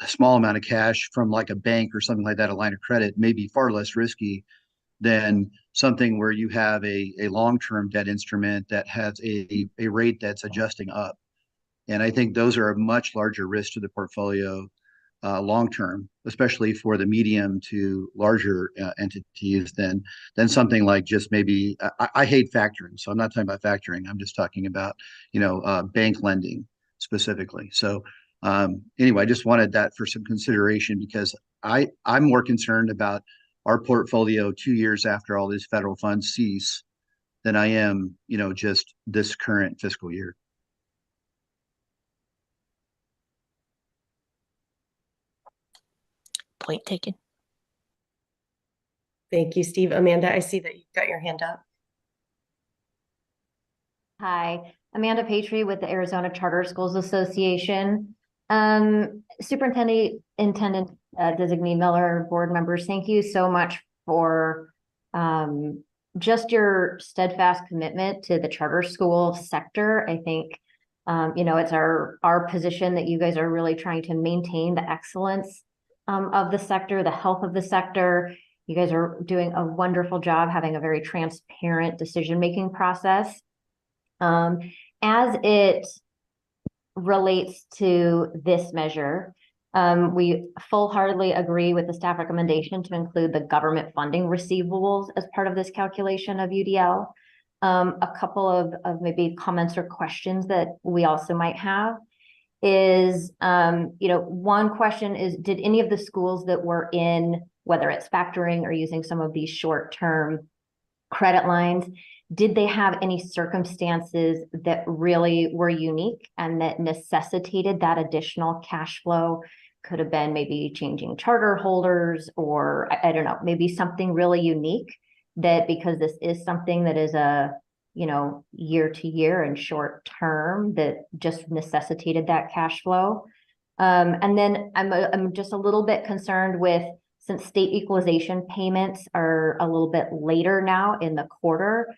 a small amount of cash from like a bank or something like that, a line of credit, may be far less risky than something where you have a long-term debt instrument that has a rate that's adjusting up. And I think those are a much larger risk to the portfolio long-term, especially for the medium to larger entities than something like just maybe, I hate factoring. So I'm not talking about factoring. I'm just talking about, bank lending specifically. So anyway, I just wanted that for some consideration because I'm more concerned about our portfolio 2 years after all these federal funds cease than I am, just this current fiscal year. Point taken. Thank you, Steve. Amanda, I see that you've got your hand up. Hi, Amanda Patry with the Arizona Charter Schools Association. Superintendent Designee Miller, board members, thank you so much for just your steadfast commitment to the charter school sector. I think, it's our position that you guys are really trying to maintain the excellence of the sector, the health of the sector. You guys are doing a wonderful job having a very transparent decision-making process. As it relates to this measure, we full-heartedly agree with the staff recommendation to include the government funding receivables as part of this calculation of UDL. A couple of maybe comments or questions that we also might have is, one question is, did any of the schools that were in, whether it's factoring or using some of these short-term credit lines, did they have any circumstances that really were unique and that necessitated that additional cash flow? Could have been maybe changing charter holders, or I don't know, maybe something really unique that, because this is something that is a, year to year and short term, that just necessitated that cash flow. And then I'm just a little bit concerned with, since state equalization payments are a little bit later now in the quarter.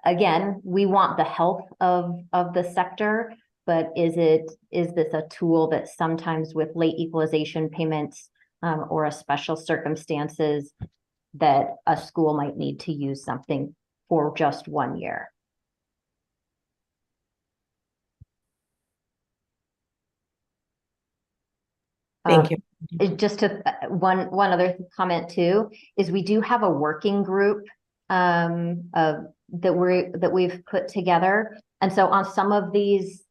Again, we want the health of the sector, but is this a tool that sometimes with late equalization payments or a special circumstances that a school might need to use something for just 1 year? Thank you. Just to one other comment too is we do have a working group that we've put together, and so on some of these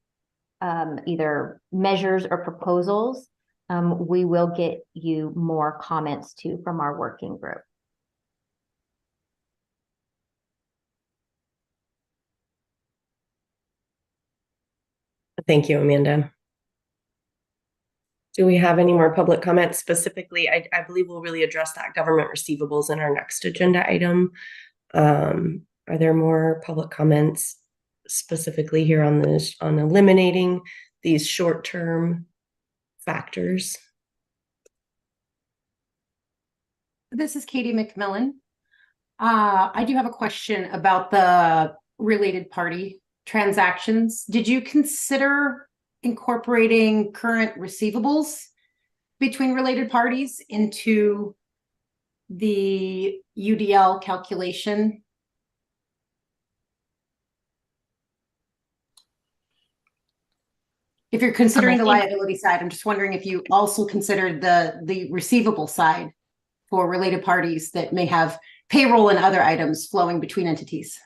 either measures or proposals, we will get you more comments too from our working group. Thank you, Amanda. Do we have any more public comments specifically? I believe we'll really address that government receivables in our next agenda item. Are there more public comments specifically here on this, on eliminating these short-term factors? This is Katie McMillan. I do have a question about the related party transactions. Did you consider incorporating current receivables between related parties into the UDL calculation? If you're considering the liability side, I'm just wondering if you also considered the receivable side for related parties that may have payroll and other items flowing between entities.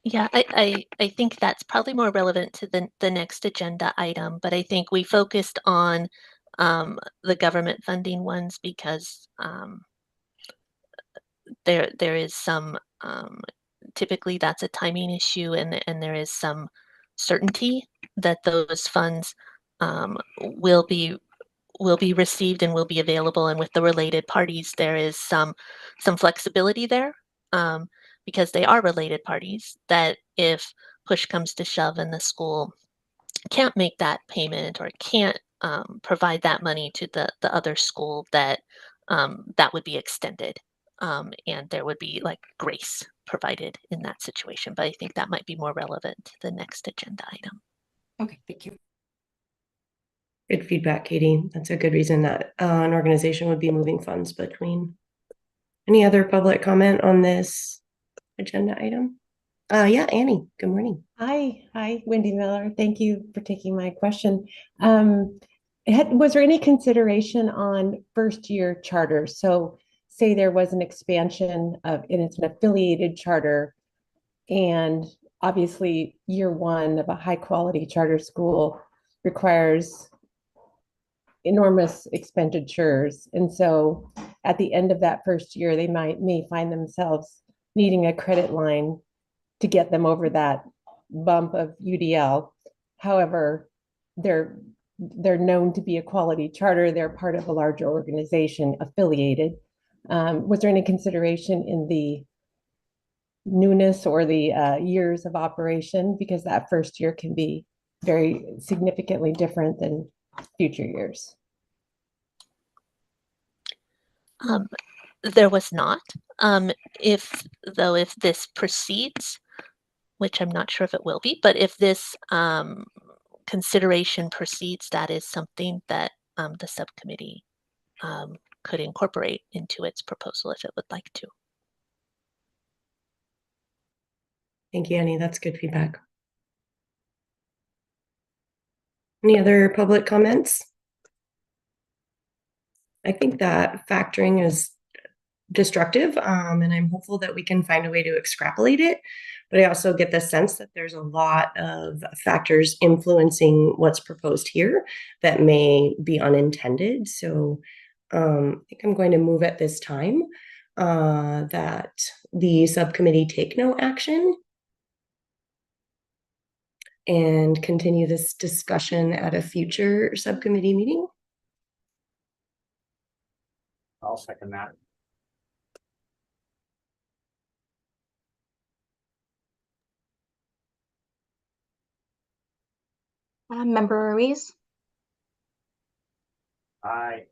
Yeah, I think that's probably more relevant to the next agenda item, but I think we focused on the government funding ones because there is some typically that's a timing issue, and there is some certainty that those funds will be received and will be available. And with the related parties, there is some flexibility there because they are related parties, that if push comes to shove and the school can't make that payment or can't provide that money to the other school, that that would be extended. And there would be like grace provided in that situation. But I think that might be more relevant to the next agenda item. Okay, thank you. Good feedback, Katie. That's a good reason that an organization would be moving funds between. Any other public comment on this agenda item? Yeah, Annie, good morning. Hi, Wendy Miller. Thank you for taking my question. Was there any consideration on first year charters? So say there was an expansion and it's an affiliated charter, and obviously year one of a high quality charter school requires enormous expenditures. And so at the end of that first year, they may find themselves needing a credit line to get them over that bump of UDL. However, they're known to be a quality charter. They're part of a larger organization affiliated. Was there any consideration in the newness or the years of operation? Because that first year can be very significantly different than future years. There was not. If this proceeds, which I'm not sure if it will be, but if this consideration proceeds, that is something that the subcommittee could incorporate into its proposal if it would like to. Thank you, Annie. That's good feedback. Any other public comments? I think that factoring is destructive, and I'm hopeful that we can find a way to extrapolate it. But I also get the sense that there's a lot of factors influencing what's proposed here that may be unintended. So I think I'm going to move at this time that the subcommittee take no action and continue this discussion at a future subcommittee meeting. I'll second that. Member Ruiz, Aye.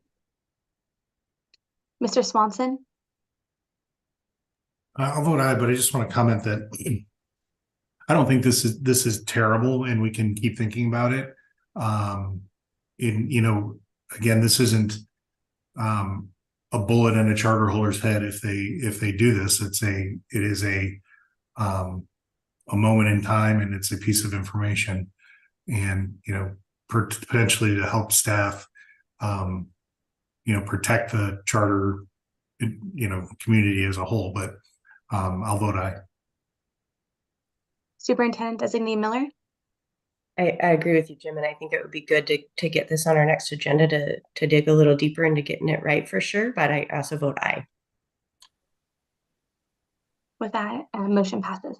Mr. Swanson, I'll vote aye, but I just want to comment that I don't think this is terrible, and we can keep thinking about it. Again, this isn't a bullet in a charter holder's head if they do this. It is a moment in time, and it's a piece of information, and potentially to help staff protect the charter community as a whole. But I'll vote aye. Superintendent Designee Miller. I agree with you, Jim, and I think it would be good to get this on our next agenda to dig a little deeper into getting it right for sure, but I also vote aye. With that, motion passes.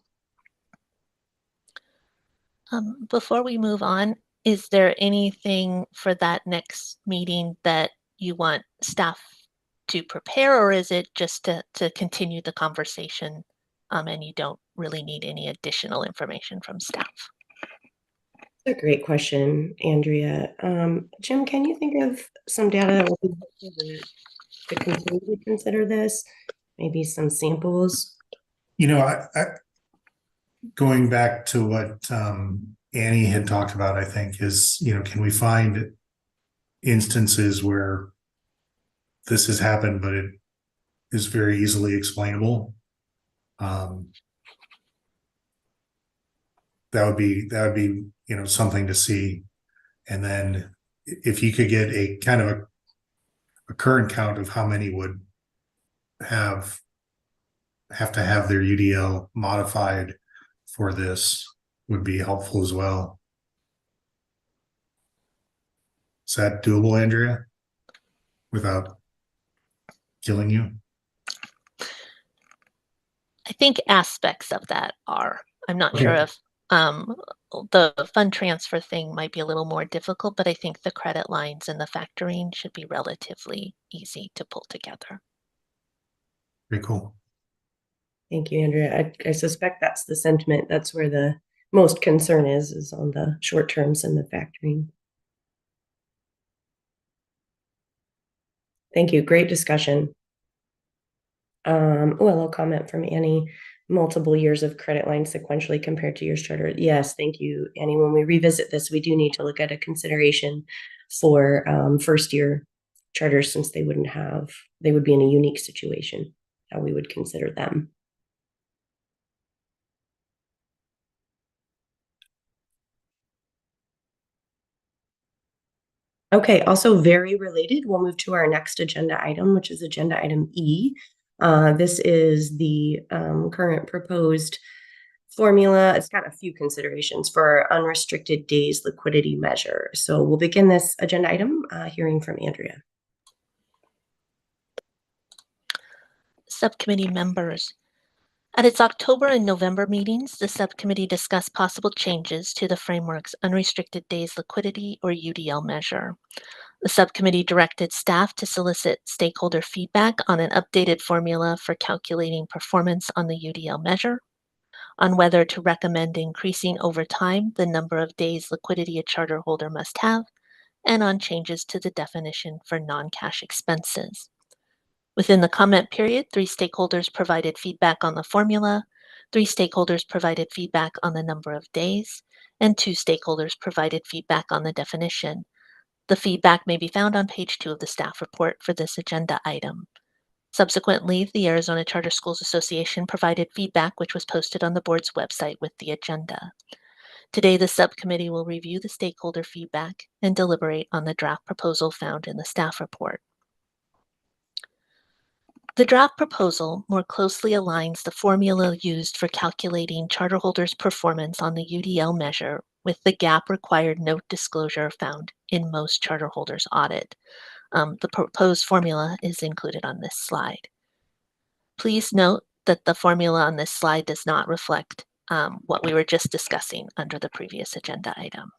Before we move on, is there anything for that next meeting that you want staff to prepare, or is it just to continue the conversation and you don't really need any additional information from staff? That's a great question, Andrea. Jim, can you think of some data that will be helpful to continue to consider this? Maybe some samples? I going back to what Annie had talked about, I think is, can we find instances where this has happened, but it is very easily explainable? That would be something to see. And then if you could get a kind of a current count of how many would have to have their UDL modified for this would be helpful as well. Is that doable, Andrea? Without killing you? I think aspects of that are. I'm not Okay. sure if the fund transfer thing might be a little more difficult, but I think the credit lines and the factoring should be relatively easy to pull together. Very cool. Thank you, Andrea. I suspect that's the sentiment. That's where the most concern is on the short terms and the factoring. Thank you. Great discussion. I'll comment from Annie. Multiple years of credit lines sequentially compared to year's charter. Yes, thank you, Annie. When we revisit this, we do need to look at a consideration for first year charters, since they would be in a unique situation, how we would consider them. Okay, also very related, we'll move to our next agenda item, which is agenda item E. This is the current proposed formula. It's got a few considerations for our unrestricted days liquidity measure. So we'll begin this agenda item hearing from Andrea. Subcommittee members. At its October and November meetings, the subcommittee discussed possible changes to the framework's unrestricted days liquidity or UDL measure. The subcommittee directed staff to solicit stakeholder feedback on an updated formula for calculating performance on the UDL measure, on whether to recommend increasing over time the number of days liquidity a charter holder must have, and on changes to the definition for non-cash expenses. Within the comment period, 3 stakeholders provided feedback on the formula, 3 stakeholders provided feedback on the number of days, and 2 stakeholders provided feedback on the definition. The feedback may be found on page 2 of the staff report for this agenda item. Subsequently, the Arizona Charter Schools Association provided feedback which was posted on the board's website with the agenda. Today, the subcommittee will review the stakeholder feedback and deliberate on the draft proposal found in the staff report. The draft proposal more closely aligns the formula used for calculating charter holders' performance on the UDL measure with the GAAP-required note disclosure found in most charter holders' audit. The proposed formula is included on this slide. Please note that the formula on this slide does not reflect what we were just discussing under the previous agenda item.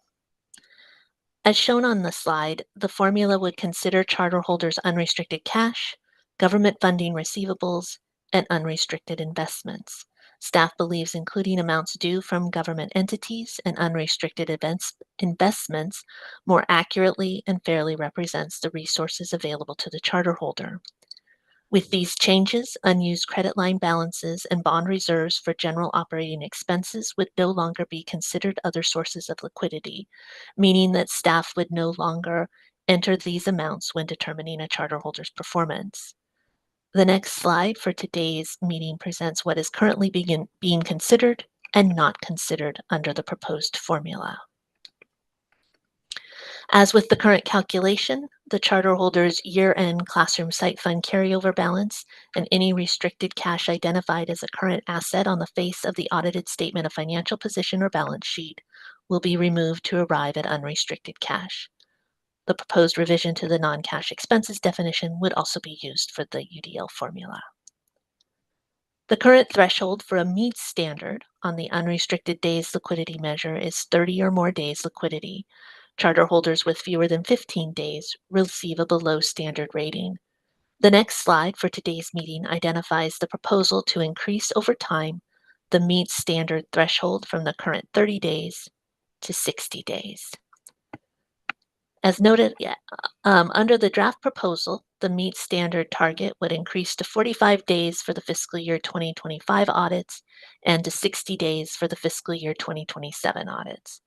As shown on the slide, the formula would consider charter holders' unrestricted cash, government funding receivables, and unrestricted investments. Staff believes including amounts due from government entities and unrestricted investments more accurately and fairly represents the resources available to the charter holder. With these changes, unused credit line balances and bond reserves for general operating expenses would no longer be considered other sources of liquidity, meaning that staff would no longer enter these amounts when determining a charter holder's performance. The next slide for today's meeting presents what is currently being considered and not considered under the proposed formula. As with the current calculation, the charter holder's year-end classroom site fund carryover balance and any restricted cash identified as a current asset on the face of the audited statement of financial position or balance sheet will be removed to arrive at unrestricted cash. The proposed revision to the non-cash expenses definition would also be used for the UDL formula. The current threshold for a meets standard on the unrestricted days liquidity measure is 30 or more days liquidity. Charter holders with fewer than 15 days receive a below standard rating. The next slide for today's meeting identifies the proposal to increase over time the meets standard threshold from the current 30 days to 60 days. As noted, under the draft proposal, the meets standard target would increase to 45 days for the fiscal year 2025 audits and to 60 days for the fiscal year 2027 audits.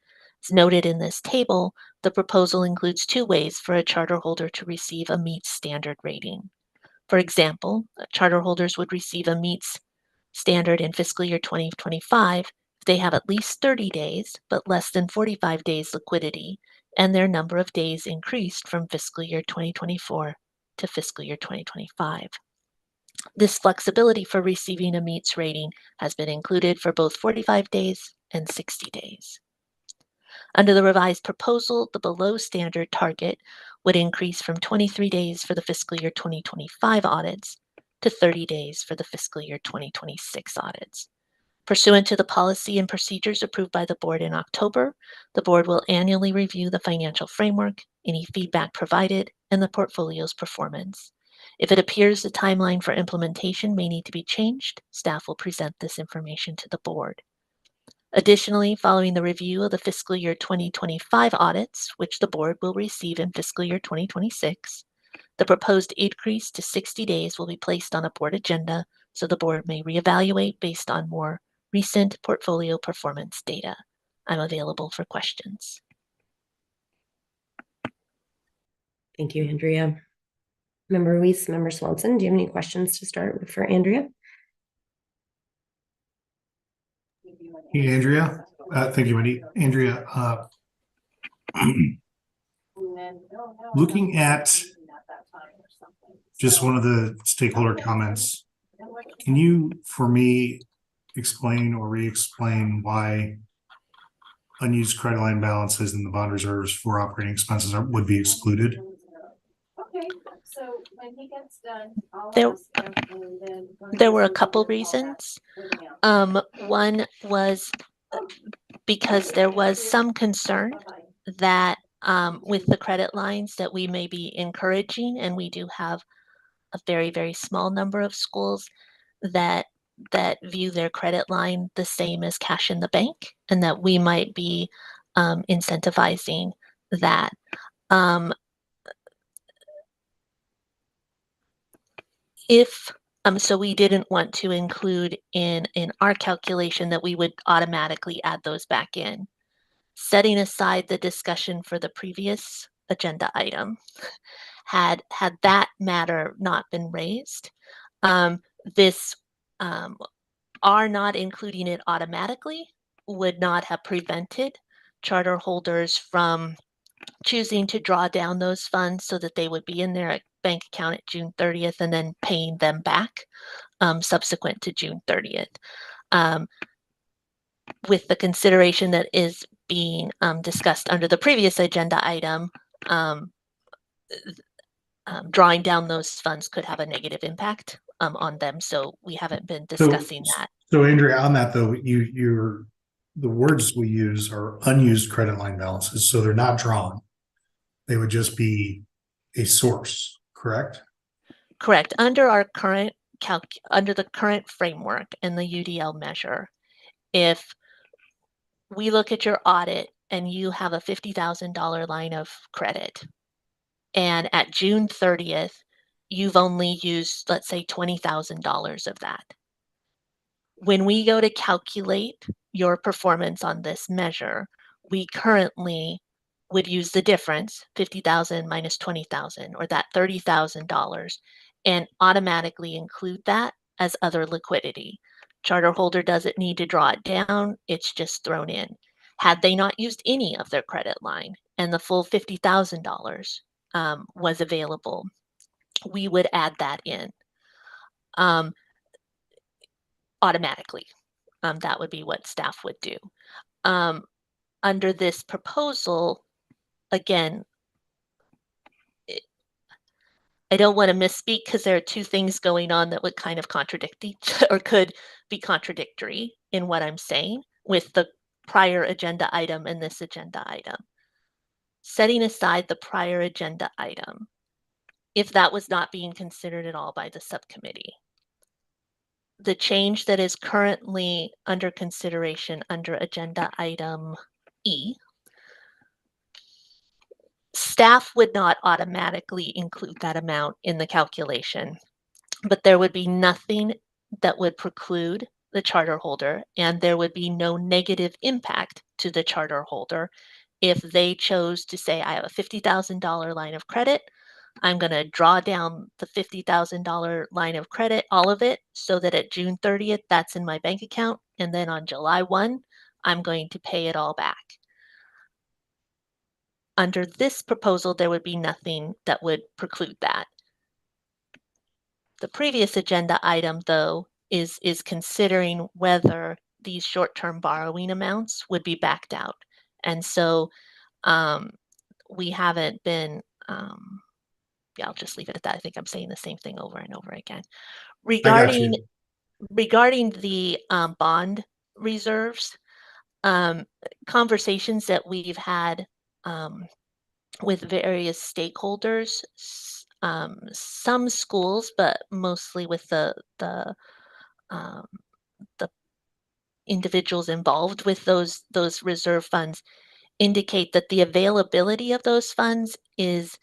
As noted in this table, the proposal includes two ways for a charter holder to receive a meets standard rating. For example, charter holders would receive a meets standard in fiscal year 2025 if they have at least 30 days but less than 45 days liquidity, and their number of days increased from fiscal year 2024 to fiscal year 2025. This flexibility for receiving a meets rating has been included for both 45 days and 60 days. Under the revised proposal, the below standard target would increase from 23 days for the fiscal year 2025 audits to 30 days for the fiscal year 2026 audits. Pursuant to the policy and procedures approved by the board in October, the board will annually review the financial framework, any feedback provided, and the portfolio's performance. If it appears the timeline for implementation may need to be changed, staff will present this information to the board. Additionally, following the review of the fiscal year 2025 audits, which the board will receive in fiscal year 2026, the proposed increase to 60 days will be placed on a board agenda so the board may reevaluate based on more recent portfolio performance data. I'm available for questions. Thank you, Andrea. Member Weiss, Member Swanson, do you have any questions to start with for Andrea? Hey, Andrea. Thank you, Wendy. Andrea, looking at just one of the stakeholder comments, can you, for me, explain or re-explain why unused credit line balances and the bond reserves for operating expenses would be excluded? Okay, so when he gets done, There were a couple reasons. One was because there was some concern that with the credit lines that we may be encouraging, and we do have a very, very small number of schools that view their credit line the same as cash in the bank, and that we might be incentivizing that. So we didn't want to include in our calculation that we would automatically add those back in. Setting aside the discussion for the previous agenda item, had that matter not been raised, our not including it automatically would not have prevented charter holders from choosing to draw down those funds so that they would be in their bank account at June 30th and then paying them back subsequent to June 30th. With the consideration that is being discussed under the previous agenda item, drawing down those funds could have a negative impact on them. So we haven't been discussing that. So Andrea, on that though, the words we use are unused credit line balances, so they're not drawn. They would just be a source, correct? Correct. Under our current under the current framework and the UDL measure, if we look at your audit and you have a $50,000 line of credit, and at June 30th, you've only used, let's say, $20,000 of that. When we go to calculate your performance on this measure, we currently would use the difference, 50,000 minus 20,000, or that $30,000, and automatically include that as other liquidity. Charter holder doesn't need to draw it down, it's just thrown in. Had they not used any of their credit line and the full $50,000 was available, we would add that in automatically. That would be what staff would do. Under this proposal, again, I don't want to misspeak because there are two things going on that would kind of contradict each or could be contradictory in what I'm saying with the prior agenda item and this agenda item. Setting aside the prior agenda item, if that was not being considered at all by the subcommittee, the change that is currently under consideration under agenda item E, staff would not automatically include that amount in the calculation, but there would be nothing that would preclude the charter holder, and there would be no negative impact to the charter holder if they chose to say, I have a $50,000 line of credit. I'm going to draw down the $50,000 line of credit, all of it, so that at June 30th, that's in my bank account. And then on July 1, I'm going to pay it all back. Under this proposal, there would be nothing that would preclude that. The previous agenda item, though, is considering whether these short-term borrowing amounts would be backed out. And so we haven't been, yeah, I'll just leave it at that. I think I'm saying the same thing over and over again. Regarding the bond reserves, conversations that we've had with various stakeholders, some schools, but mostly with the individuals involved with those reserve funds, indicate that the availability of those funds is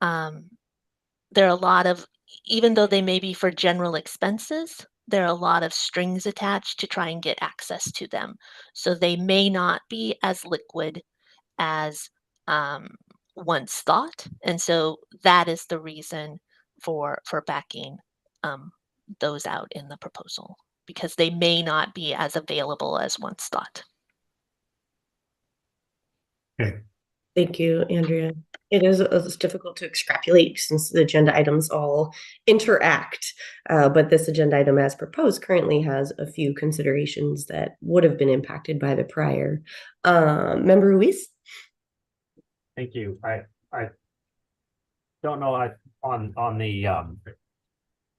there are a lot of, even though they may be for general expenses, there are a lot of strings attached to try and get access to them. So they may not be as liquid as once thought. And so that is the reason for backing those out in the proposal, because they may not be as available as once thought. Okay. Thank you, Andrea. It's difficult to extrapolate since the agenda items all interact, but this agenda item as proposed currently has a few considerations that would have been impacted by the prior. Member Ruiz? Thank you. I don't know, on the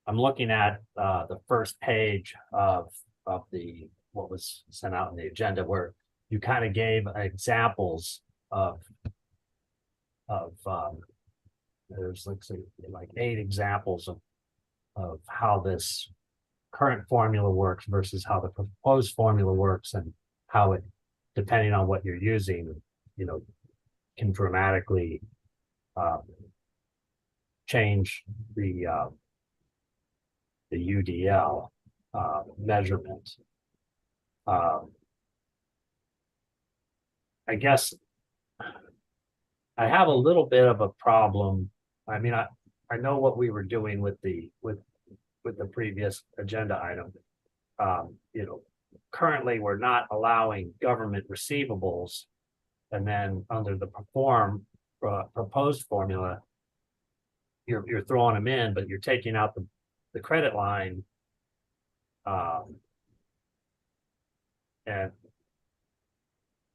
I'm looking at the first page of the what was sent out in the agenda, where you kind of gave examples of there's like 8 examples of how this current formula works versus how the proposed formula works, and how it, depending on what you're using, can dramatically change the UDL measurement. I guess I have a little bit of a problem. I mean, I know what we were doing with the previous agenda item. Currently we're not allowing government receivables, and then under the proposed formula, you're throwing them in, but you're taking out the credit line. And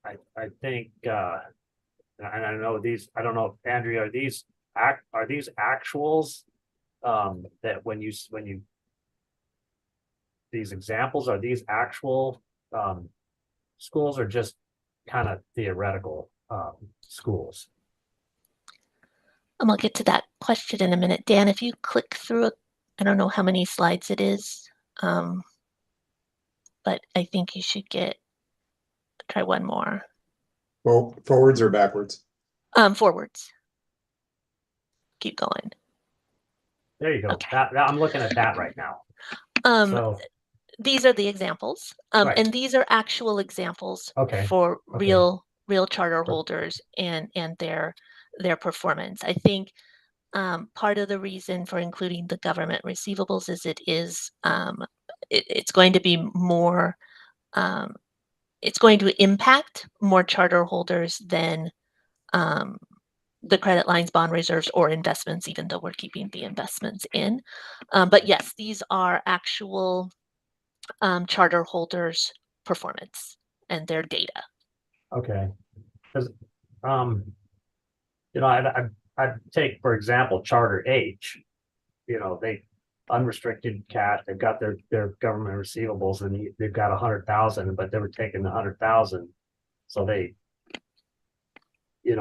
I think, and I know these, I don't know, Andrea, are these actuals that when you these examples, are these actual schools, or just kind of theoretical schools? I'll get to that question in a minute. Dan, if you click through it, I don't know how many slides it is, but I think you should try one more. Well, forwards or backwards? Forwards. Keep going. There you go. Okay. I'm looking at that right now. Um, So, these are the examples, Right. and these are actual examples Okay, for okay. real charter holders and their performance. I think part of the reason for including the government receivables is it's going to be more it's going to impact more charter holders than the credit lines, bond reserves, or investments, even though we're keeping the investments in. But yes, these are actual charter holders' performance and their data. Okay. Because, I'd take, for example, Charter H, they unrestricted cash, they've got their government receivables and they've got 100,000, but they were taking the 100,000. So they would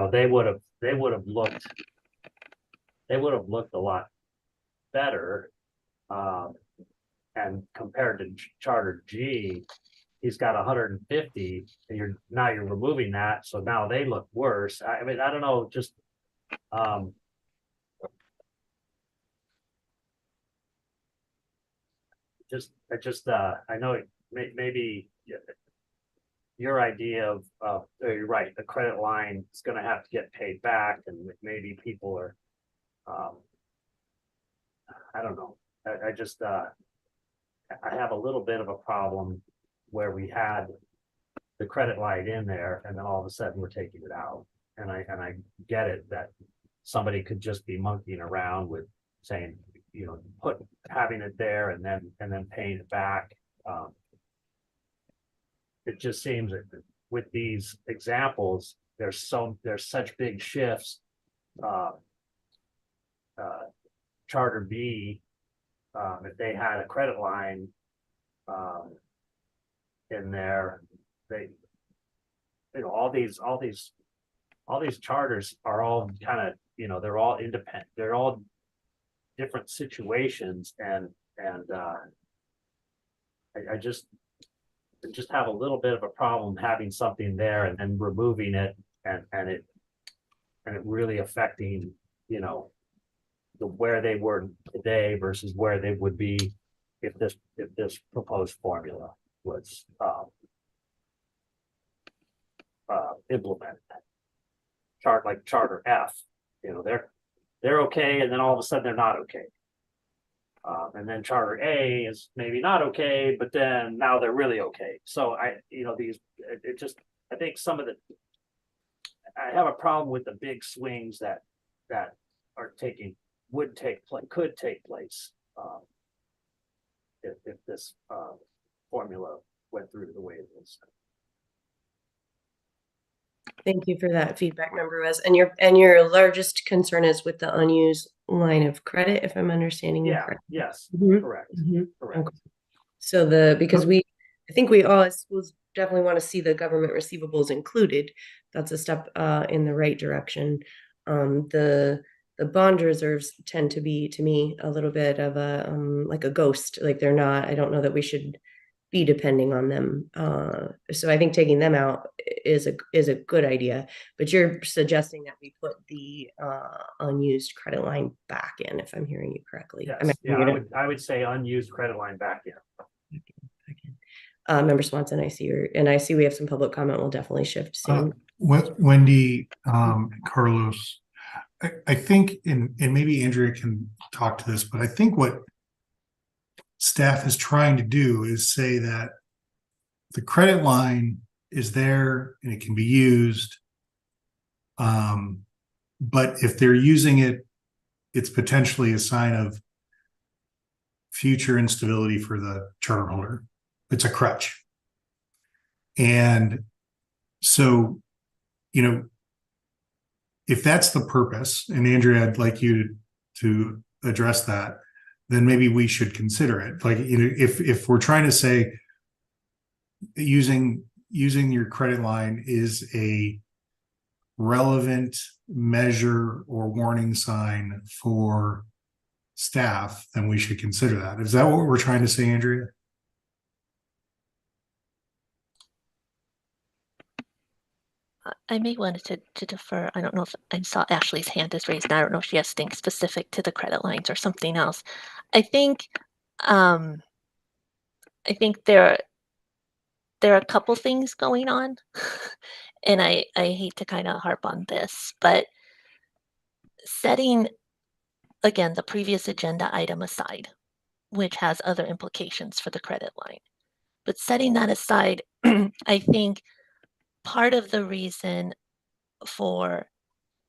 have looked a lot better. And compared to Charter G, he's got 150 and you're removing that. So now they look worse. I mean, I don't know, just, I know maybe your idea of you're right, the credit line is going to have to get paid back, and maybe people are, I don't know. I have a little bit of a problem where we had the credit line in there, and then all of a sudden we're taking it out. And I get it that somebody could just be monkeying around with saying, having it there and then paying it back. It just seems that with these examples, there's such big shifts. Charter B, if they had a credit line in there, all these charters are all kind of, they're all independent, they're all different situations, and I just have a little bit of a problem having something there and then removing it and it really affecting, where they were today versus where they would be if this proposed formula was implemented. Like Charter F, they're okay, and then all of a sudden they're not okay. And then Charter A is maybe not okay, but then now they're really okay. So I think I have a problem with the big swings that could take place if this formula went through the way it is. Thank you for that feedback, Member Wes. And your largest concern is with the unused line of credit, if I'm understanding you correctly. Yes, correct. Correct. Okay. So because I think we all as schools definitely want to see the government receivables included. That's a step in the right direction. The bond reserves tend to be, to me, a little bit of a like a ghost. Like they're not. I don't know that we should be depending on them. So I think taking them out is a good idea. But you're suggesting that we put the unused credit line back in, if I'm hearing you correctly. Yes. I would say unused credit line back in. Member Swanson, I see we have some public comment. We'll definitely shift soon. Wendy, Carlos, I think, and maybe Andrea can talk to this, but I think what staff is trying to do is say that the credit line is there and it can be used. But if they're using it, it's potentially a sign of future instability for the charter holder. It's a crutch. And so, if that's the purpose, and Andrea, I'd like you to address that, then maybe we should consider it. Like, if we're trying to say using your credit line is a relevant measure or warning sign for staff, then we should consider that. Is that what we're trying to say, Andrea? I may want to defer. I don't know if I saw Ashley's hand is raised. And I don't know if she has things specific to the credit lines or something else. I think um, there are a couple things going on, and I hate to kind of harp on this, but setting again the previous agenda item aside, which has other implications for the credit line, but setting that aside, I think part of the reason for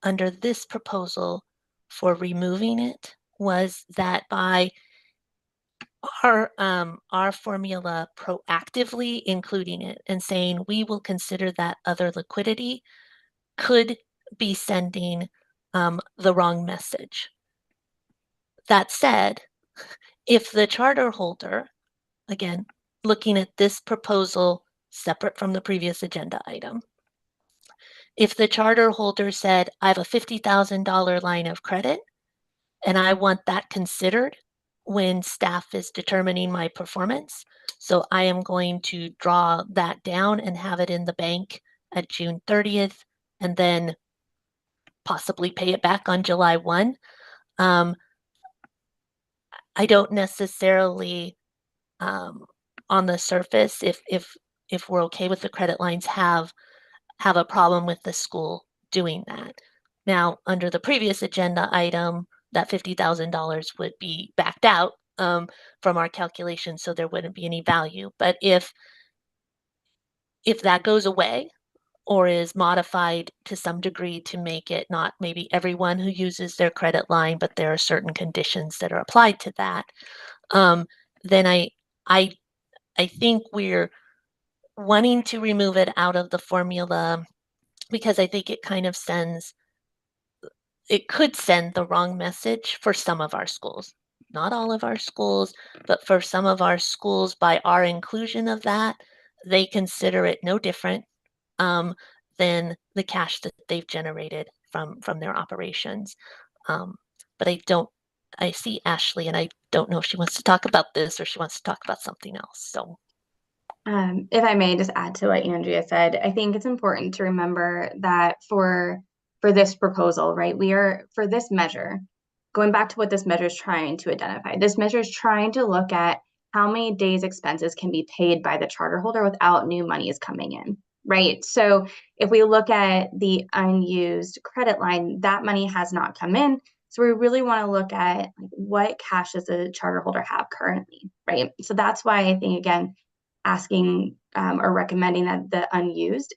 under this proposal for removing it was that by our formula proactively including it and saying we will consider that other liquidity could be sending the wrong message. That said, if the charter holder, again, looking at this proposal separate from the previous agenda item, if the charter holder said, I have a $50,000 line of credit and I want that considered when staff is determining my performance, so I am going to draw that down and have it in the bank at June 30th and then possibly pay it back on July 1. I don't necessarily, on the surface, if we're okay with the credit lines, have a problem with the school doing that. Now, under the previous agenda item, that $50,000 would be backed out from our calculation, so there wouldn't be any value. But if that goes away or is modified to some degree to make it not maybe everyone who uses their credit line, but there are certain conditions that are applied to that, then I think we're wanting to remove it out of the formula because I think it kind of could send the wrong message for some of our schools. Not all of our schools, but for some of our schools, by our inclusion of that, they consider it no different than the cash that they've generated from their operations. But I see Ashley, and I don't know if she wants to talk about this or she wants to talk about something else. So, if I may just add to what Andrea said, I think it's important to remember that for this proposal, right, we are, for this measure, going back to what this measure is trying to identify, this measure is trying to look at how many days expenses can be paid by the charter holder without new monies coming in, right? So if we look at the unused credit line, that money has not come in. So we really want to look at what cash does the charter holder have currently, right? So that's why I think, again, asking or recommending that the unused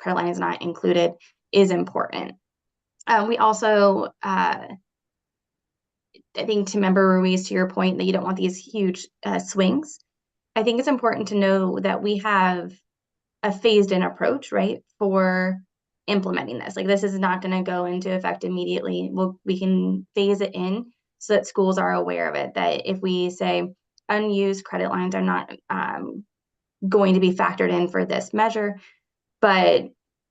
credit line is not included is important. We also, I think, to Member Ruiz, to your point that you don't want these huge swings, I think it's important to know that we have a phased in approach, right, for implementing this. Like, this is not going to go into effect immediately. We can phase it in so that schools are aware of it, that if we say unused credit lines are not going to be factored in for this measure, but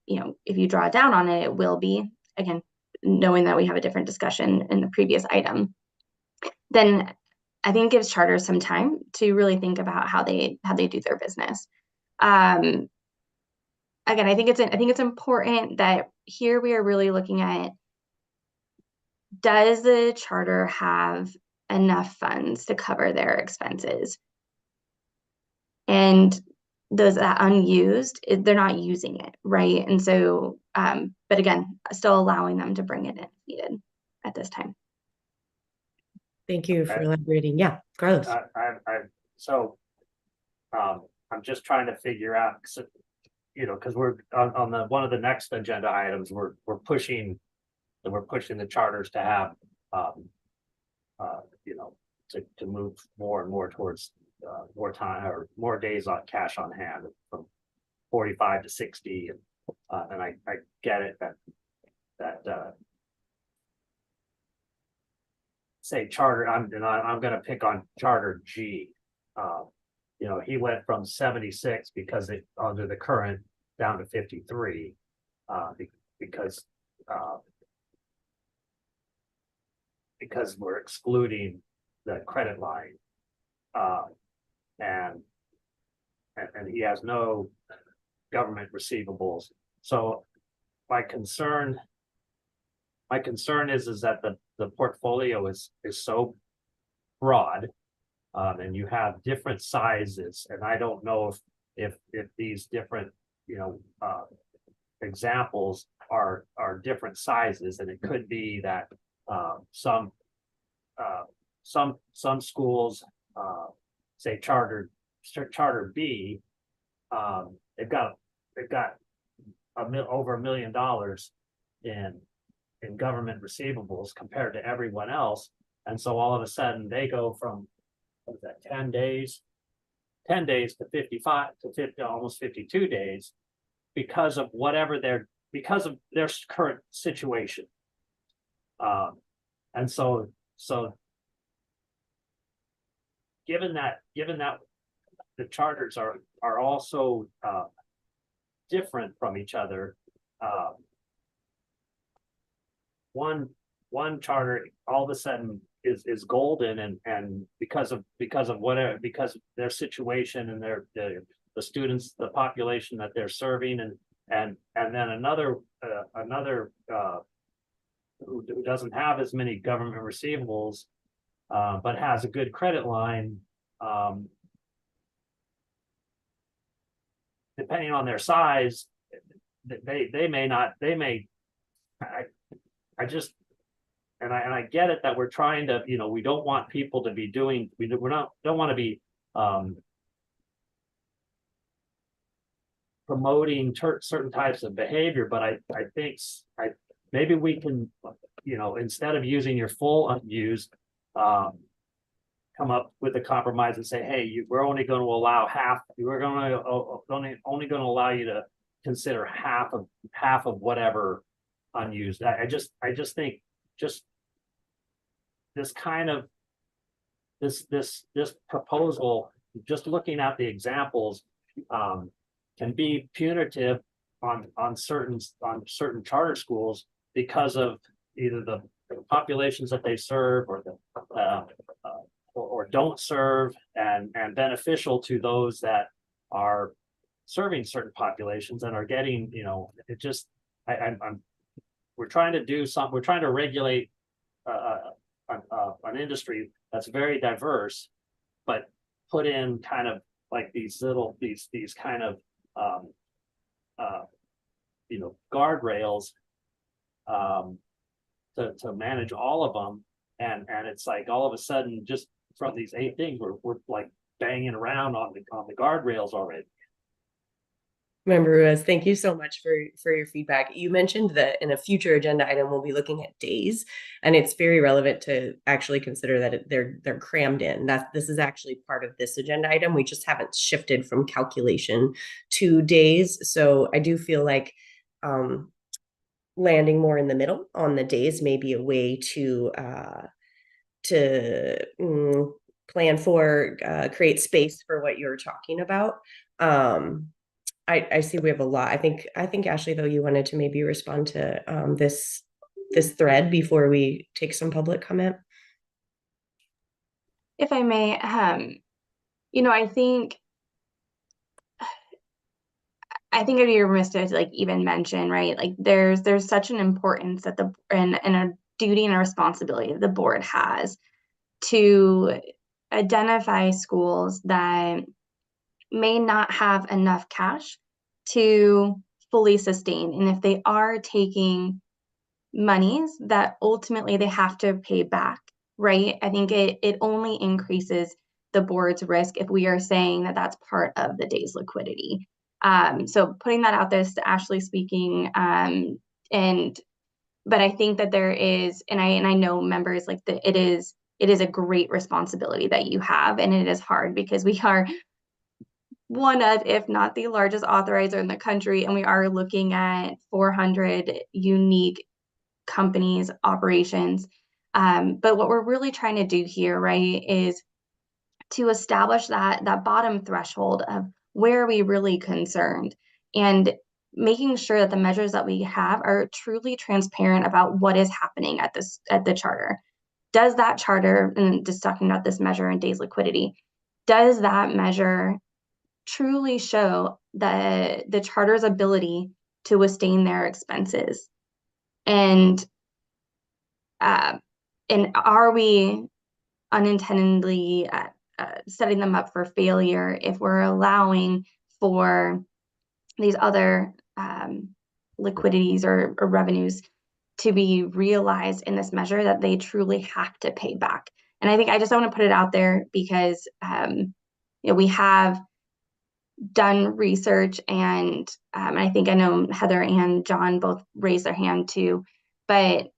if you draw down on it, it will be, again, knowing that we have a different discussion in the previous item, then I think it gives charters some time to really think about how they do their business. Again, I think it's important that here we are really looking at, does the charter have enough funds to cover their expenses? And those that unused, they're not using it, right? And so, but again, still allowing them to bring it in if needed at this time. Thank you for elaborating. Yeah, Carlos. I'm just trying to figure out, because we're on the one of the next agenda items, we're pushing the charters to have, to move more and more towards more time or more days on cash on hand, from 45 to 60, and I get it that say charter. I'm going to pick on charter G. He went from 76 because under the current down to 53 because we're excluding the credit line, and he has no government receivables. So my concern is that the portfolio is so broad, and you have different sizes, and I don't know if these different, examples are different sizes, and it could be that some schools, say charter B, they've got over $1 million in government receivables compared to everyone else, and so all of a sudden they go from, what is that, 10 days to 55 to 50, almost 52 days, because of their current situation. And so given that the charters are also different from each other, one charter all of a sudden is golden, and because of their situation and the students, the population that they're serving, and then another who doesn't have as many government receivables, but has a good credit line, depending on their size, they may I get it that we're trying to, we don't want people to be doing, don't want to be promoting certain types of behavior, but I think maybe we can, instead of using your full unused, come up with a compromise and say, hey, we're only going to allow half. We're only going to allow you to consider half of whatever unused. I just think this kind of this proposal, just looking at the examples, can be punitive on certain charter schools because of either the populations that they serve or or don't serve, and beneficial to those that are serving certain populations and are getting, it just, we're trying to do something. We're trying to regulate an industry that's very diverse, but put in kind of like these kind of guardrails to manage all of them, and it's like all of a sudden, just from these 8 things, we're like banging around on the guardrails already. Member Ruiz, thank you so much for your feedback. You mentioned that in a future agenda item, we'll be looking at days, and it's very relevant to actually consider that they're crammed in. This is actually part of this agenda item. We just haven't shifted from calculation to days. So I do feel like landing more in the middle on the days may be a way to plan for, create space for what you're talking about. I see we have a lot. I think Ashley, though, you wanted to maybe respond to this thread before we take some public comment. If I may, I think I'd be remiss to even mention, right? Like there's such an importance that and a duty and a responsibility that the board has to identify schools that may not have enough cash to fully sustain. And if they are taking monies that ultimately they have to pay back, right? I think it only increases the board's risk if we are saying that that's part of the day's liquidity. So putting that out there, is Ashley speaking, but I think that there is, and I know members, it is a great responsibility that you have, and it is hard because we are one of, if not the largest authorizer in the country, and we are looking at 400 unique companies, operations. But what we're really trying to do here, right, is to establish that bottom threshold of where are we really concerned, and making sure that the measures that we have are truly transparent about what is happening at the charter. Does that charter, and just talking about this measure in days liquidity, does that measure truly show the charter's ability to withstand their expenses. And are we unintendedly setting them up for failure if we're allowing for these other liquidities or revenues to be realized in this measure that they truly have to pay back? And I think I just want to put it out there because we have done research, and I think I know Heather and John both raised their hand too, but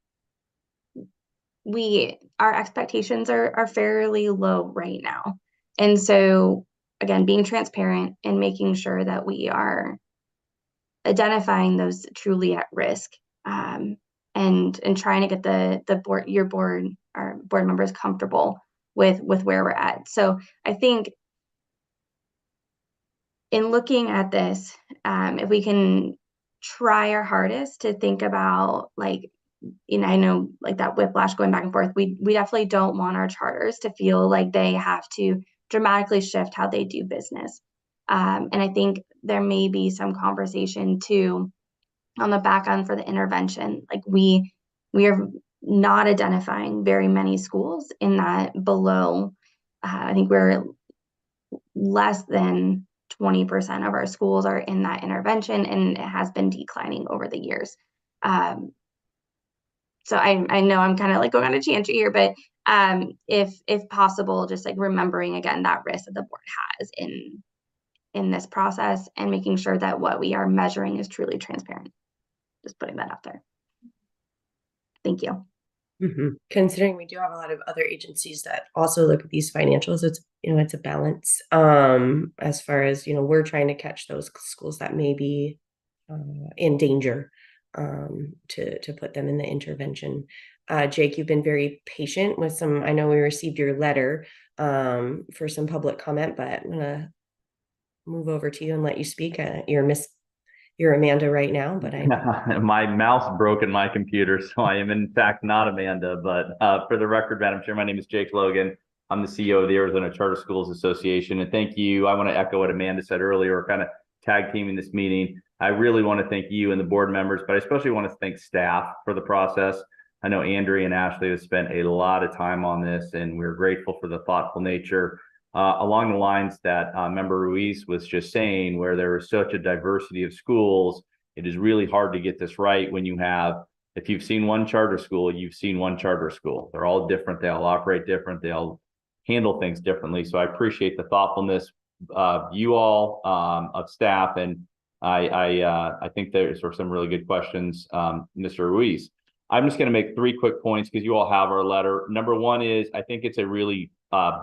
our expectations are fairly low right now. And so again, being transparent and making sure that we are identifying those truly at risk, and trying to get your board members comfortable with where we're at. So I think in looking at this, if we can try our hardest to think about, like, I know, like, that whiplash going back and forth, we definitely don't want our charters to feel like they have to dramatically shift how they do business. And I think there may be some conversation too on the back end for the intervention. Like, we are not identifying very many schools in that below. I think we're less than 20% of our schools are in that intervention, and it has been declining over the years. So I know I'm kind of like going on a tangent here, but if possible, just like remembering again that risk that the board has in this process, and making sure that what we are measuring is truly transparent. Just putting that out there. Thank you. Considering we do have a lot of other agencies that also look at these financials, it's a balance. As far as, we're trying to catch those schools that may be in danger, to put them in the intervention. Jake, you've been very patient with I know we received your letter for some public comment, but I'm gonna move over to you and let you speak. You're Amanda right now, but my mouse broke in my computer, so I am in fact not Amanda. But for the record, Madam Chair, my name is Jake Logan. I'm the CEO of the Arizona Charter Schools Association, and thank you. I want to echo what Amanda said earlier. We're kind of tag teaming this meeting. I really want to thank you and the board members, but I especially want to thank staff for the process. I know Andrea and Ashley have spent a lot of time on this, and we're grateful for the thoughtful nature. Along the lines that Member Ruiz was just saying, where there is such a diversity of schools, it is really hard to get this right when if you've seen one charter school, you've seen one charter school. They're all different. They all operate different. They all handle things differently. So I appreciate the thoughtfulness of you all, of staff, and I think there's some really good questions, Mr. Ruiz. I'm just going to make 3 quick points because you all have our letter. Number one is, I think it's a really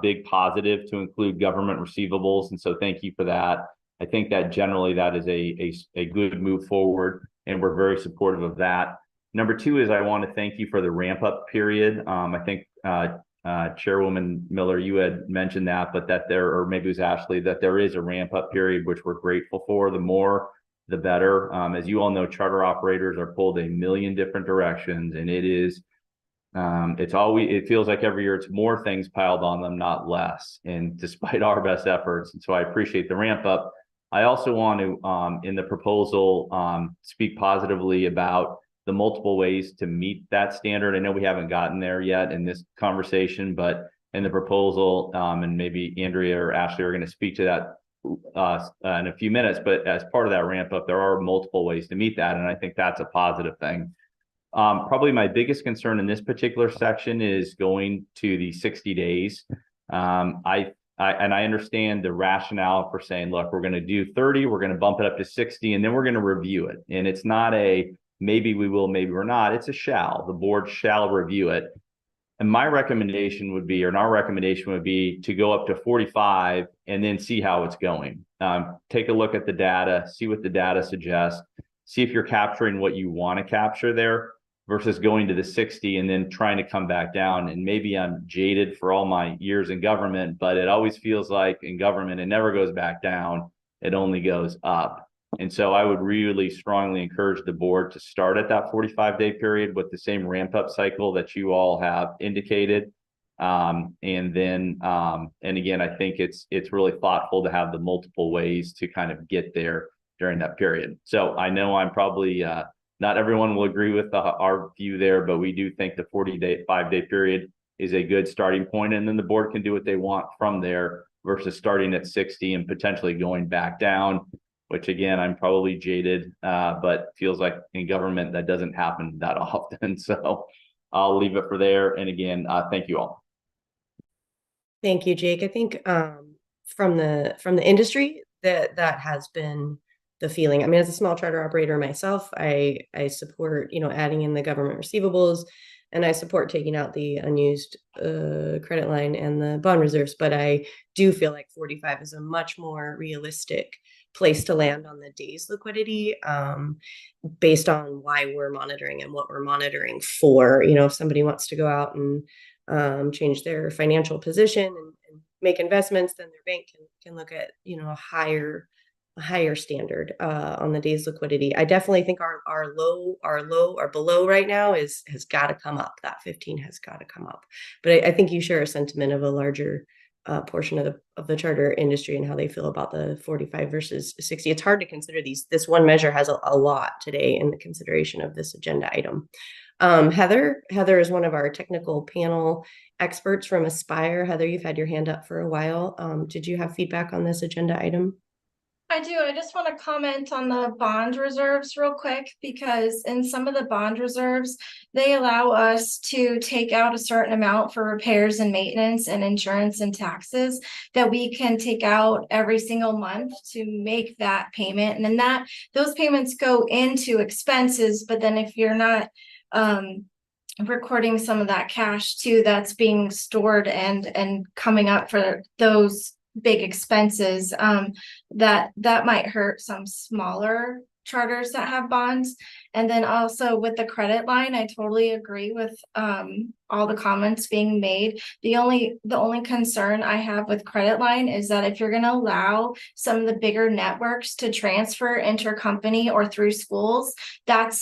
big positive to include government receivables, and so thank you for that. I think that generally that is a good move forward, and we're very supportive of that. Number 2 is, I want to thank you for the ramp up period. I think Chairwoman Miller, you had mentioned that, but or maybe it was Ashley, that there is a ramp up period, which we're grateful for. The more, the better. As you all know, charter operators are pulled a million different directions, and it feels like every year it's more things piled on them, not less, and despite our best efforts. And so I appreciate the ramp up. I also want to, in the proposal, speak positively about the multiple ways to meet that standard. I know we haven't gotten there yet in this conversation, but in the proposal, and maybe Andrea or Ashley are going to speak to that in a few minutes, but as part of that ramp up, there are multiple ways to meet that, and I think that's a positive thing. Probably my biggest concern in this particular section is going to the 60 days. I understand the rationale for saying, look, we're going to do 30, we're going to bump it up to 60, and then we're going to review it. And it's not a maybe we will, maybe we're not. It's a shall. The board shall review it. And my recommendation would be, or our recommendation would be, to go up to 45 and then see how it's going. Take a look at the data, see what the data suggests, see if you're capturing what you want to capture there versus going to the 60 and then trying to come back down. And maybe I'm jaded for all my years in government, but it always feels like in government, it never goes back down. It only goes up. And so I would really strongly encourage the board to start at that 45-day period with the same ramp up cycle that you all have indicated. And then, and again, I think it's really thoughtful to have the multiple ways to kind of get there during that period. So I know I'm probably, not everyone will agree with our view there, but we do think the 5-day period is a good starting point, and then the board can do what they want from there versus starting at 60 and potentially going back down, which again, I'm probably jaded, but feels like in government that doesn't happen that often. So I'll leave it for there. And again, thank you all. Thank you, Jake. I think from the industry that has been the feeling. I mean, as a small charter operator myself, I support, adding in the government receivables, and I support taking out the unused credit line and the bond reserves. But I do feel like 45 is a much more realistic place to land on the day's liquidity, based on why we're monitoring and what we're monitoring for. If somebody wants to go out and change their financial position and make investments, then their bank can look at a higher standard on the day's liquidity. I definitely think our below right now has got to come up. That 15 has got to come up. But I think you share a sentiment of a larger portion of the charter industry and how they feel about the 45 versus 60. It's hard to consider these. This one measure has a lot today in the consideration of this agenda item. Heather is one of our technical panel experts from Aspire. Heather, you've had your hand up for a while. Did you have feedback on this agenda item? I do. I just want to comment on the bond reserves real quick, because in some of the bond reserves, they allow us to take out a certain amount for repairs and maintenance and insurance and taxes that we can take out every single month to make that payment. And then those payments go into expenses. But then if you're not recording some of that cash too, that's being stored and coming up for those big expenses, that might hurt some smaller charters that have bonds. And then also with the credit line, I totally agree with all the comments being made. The only concern I have with credit line is that if you're going to allow some of the bigger networks to transfer intercompany or through schools, that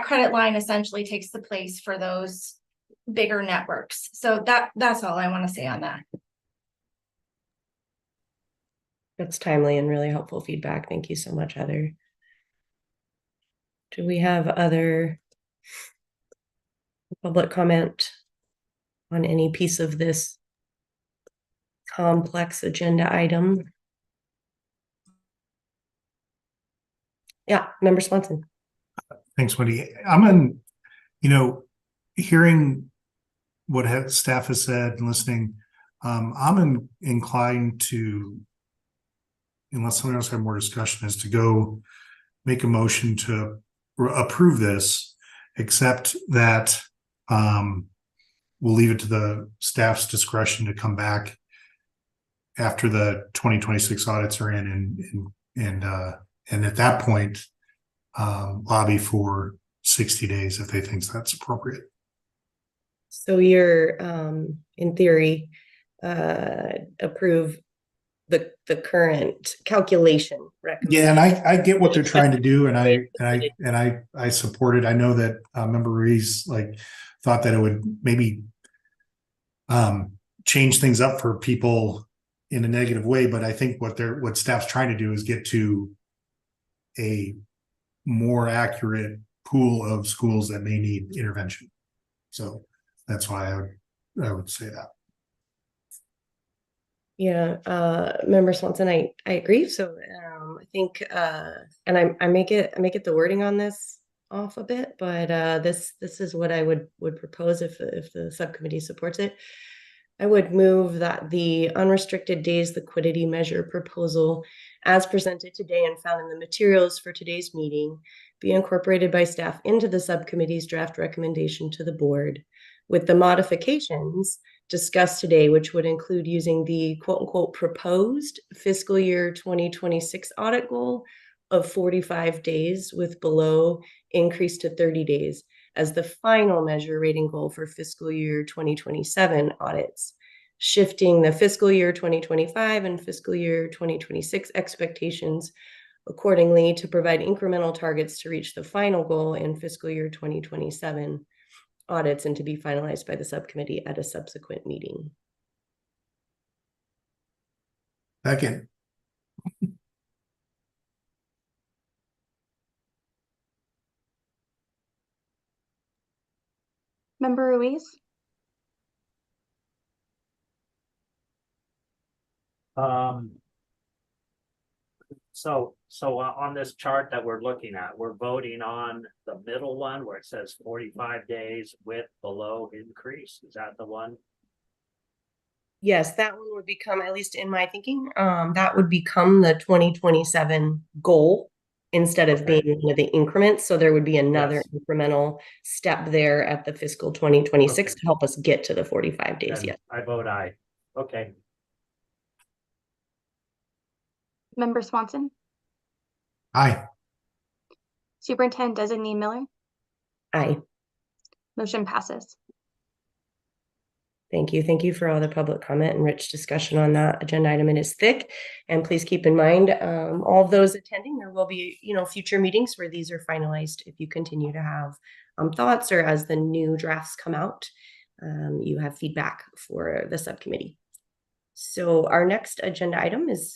credit line essentially takes the place for those bigger networks. So that's all I want to say on that. That's timely and really helpful feedback. Thank you so much, Heather. Do we have other public comment on any piece of this complex agenda item? Yeah, Member Swanson. Thanks, Wendy. I'm hearing what staff has said and listening. I'm inclined to, unless someone else had more discussion, is to go make a motion to approve this, except that we'll leave it to the staff's discretion to come back after the 2026 audits are in and at that point lobby for 60 days if they think that's appropriate. So you're in theory approve the current calculation recommendation. Yeah, and I get what they're trying to do, and I support it. I know that Member Rees thought that it would maybe change things up for people in a negative way, but I think what staff's trying to do is get to a more accurate pool of schools that may need intervention. So that's why I would say that. Yeah, Member Swanson, I agree. So I think and I make it the wording on this off a bit, but this is what I would propose if the subcommittee supports it. I would move that the unrestricted days liquidity measure proposal as presented today and found in the materials for today's meeting be incorporated by staff into the subcommittee's draft recommendation to the board, with the modifications discussed today, which would include using the quote unquote proposed fiscal year 2026 audit goal of 45 days with below increased to 30 days as the final measure rating goal for fiscal year 2027 audits, shifting the fiscal year 2025 and fiscal year 2026 expectations accordingly to provide incremental targets to reach the final goal in fiscal year 2027. audits and to be finalized by the subcommittee at a subsequent meeting. Second. Member Ruiz? So on this chart that we're looking at, we're voting on the middle one where it says 45 days with below increase. Is that the one? Yes, that one would become, at least in my thinking, that would become the 2027 goal instead of Okay. being one of the increments. So there would be another Yes. incremental step there at the fiscal 2026 Okay. to help us get to the 45 days. Then Yes. I vote aye. Okay. Member Swanson? Aye. Superintendent Designee Miller? Aye. Motion passes. Thank you. Thank you for all the public comment and rich discussion on that agenda item. It is thick, and please keep in mind, all of those attending, there will be, future meetings where these are finalized. If you continue to have thoughts, or as the new drafts come out, you have feedback for the subcommittee. So our next agenda item is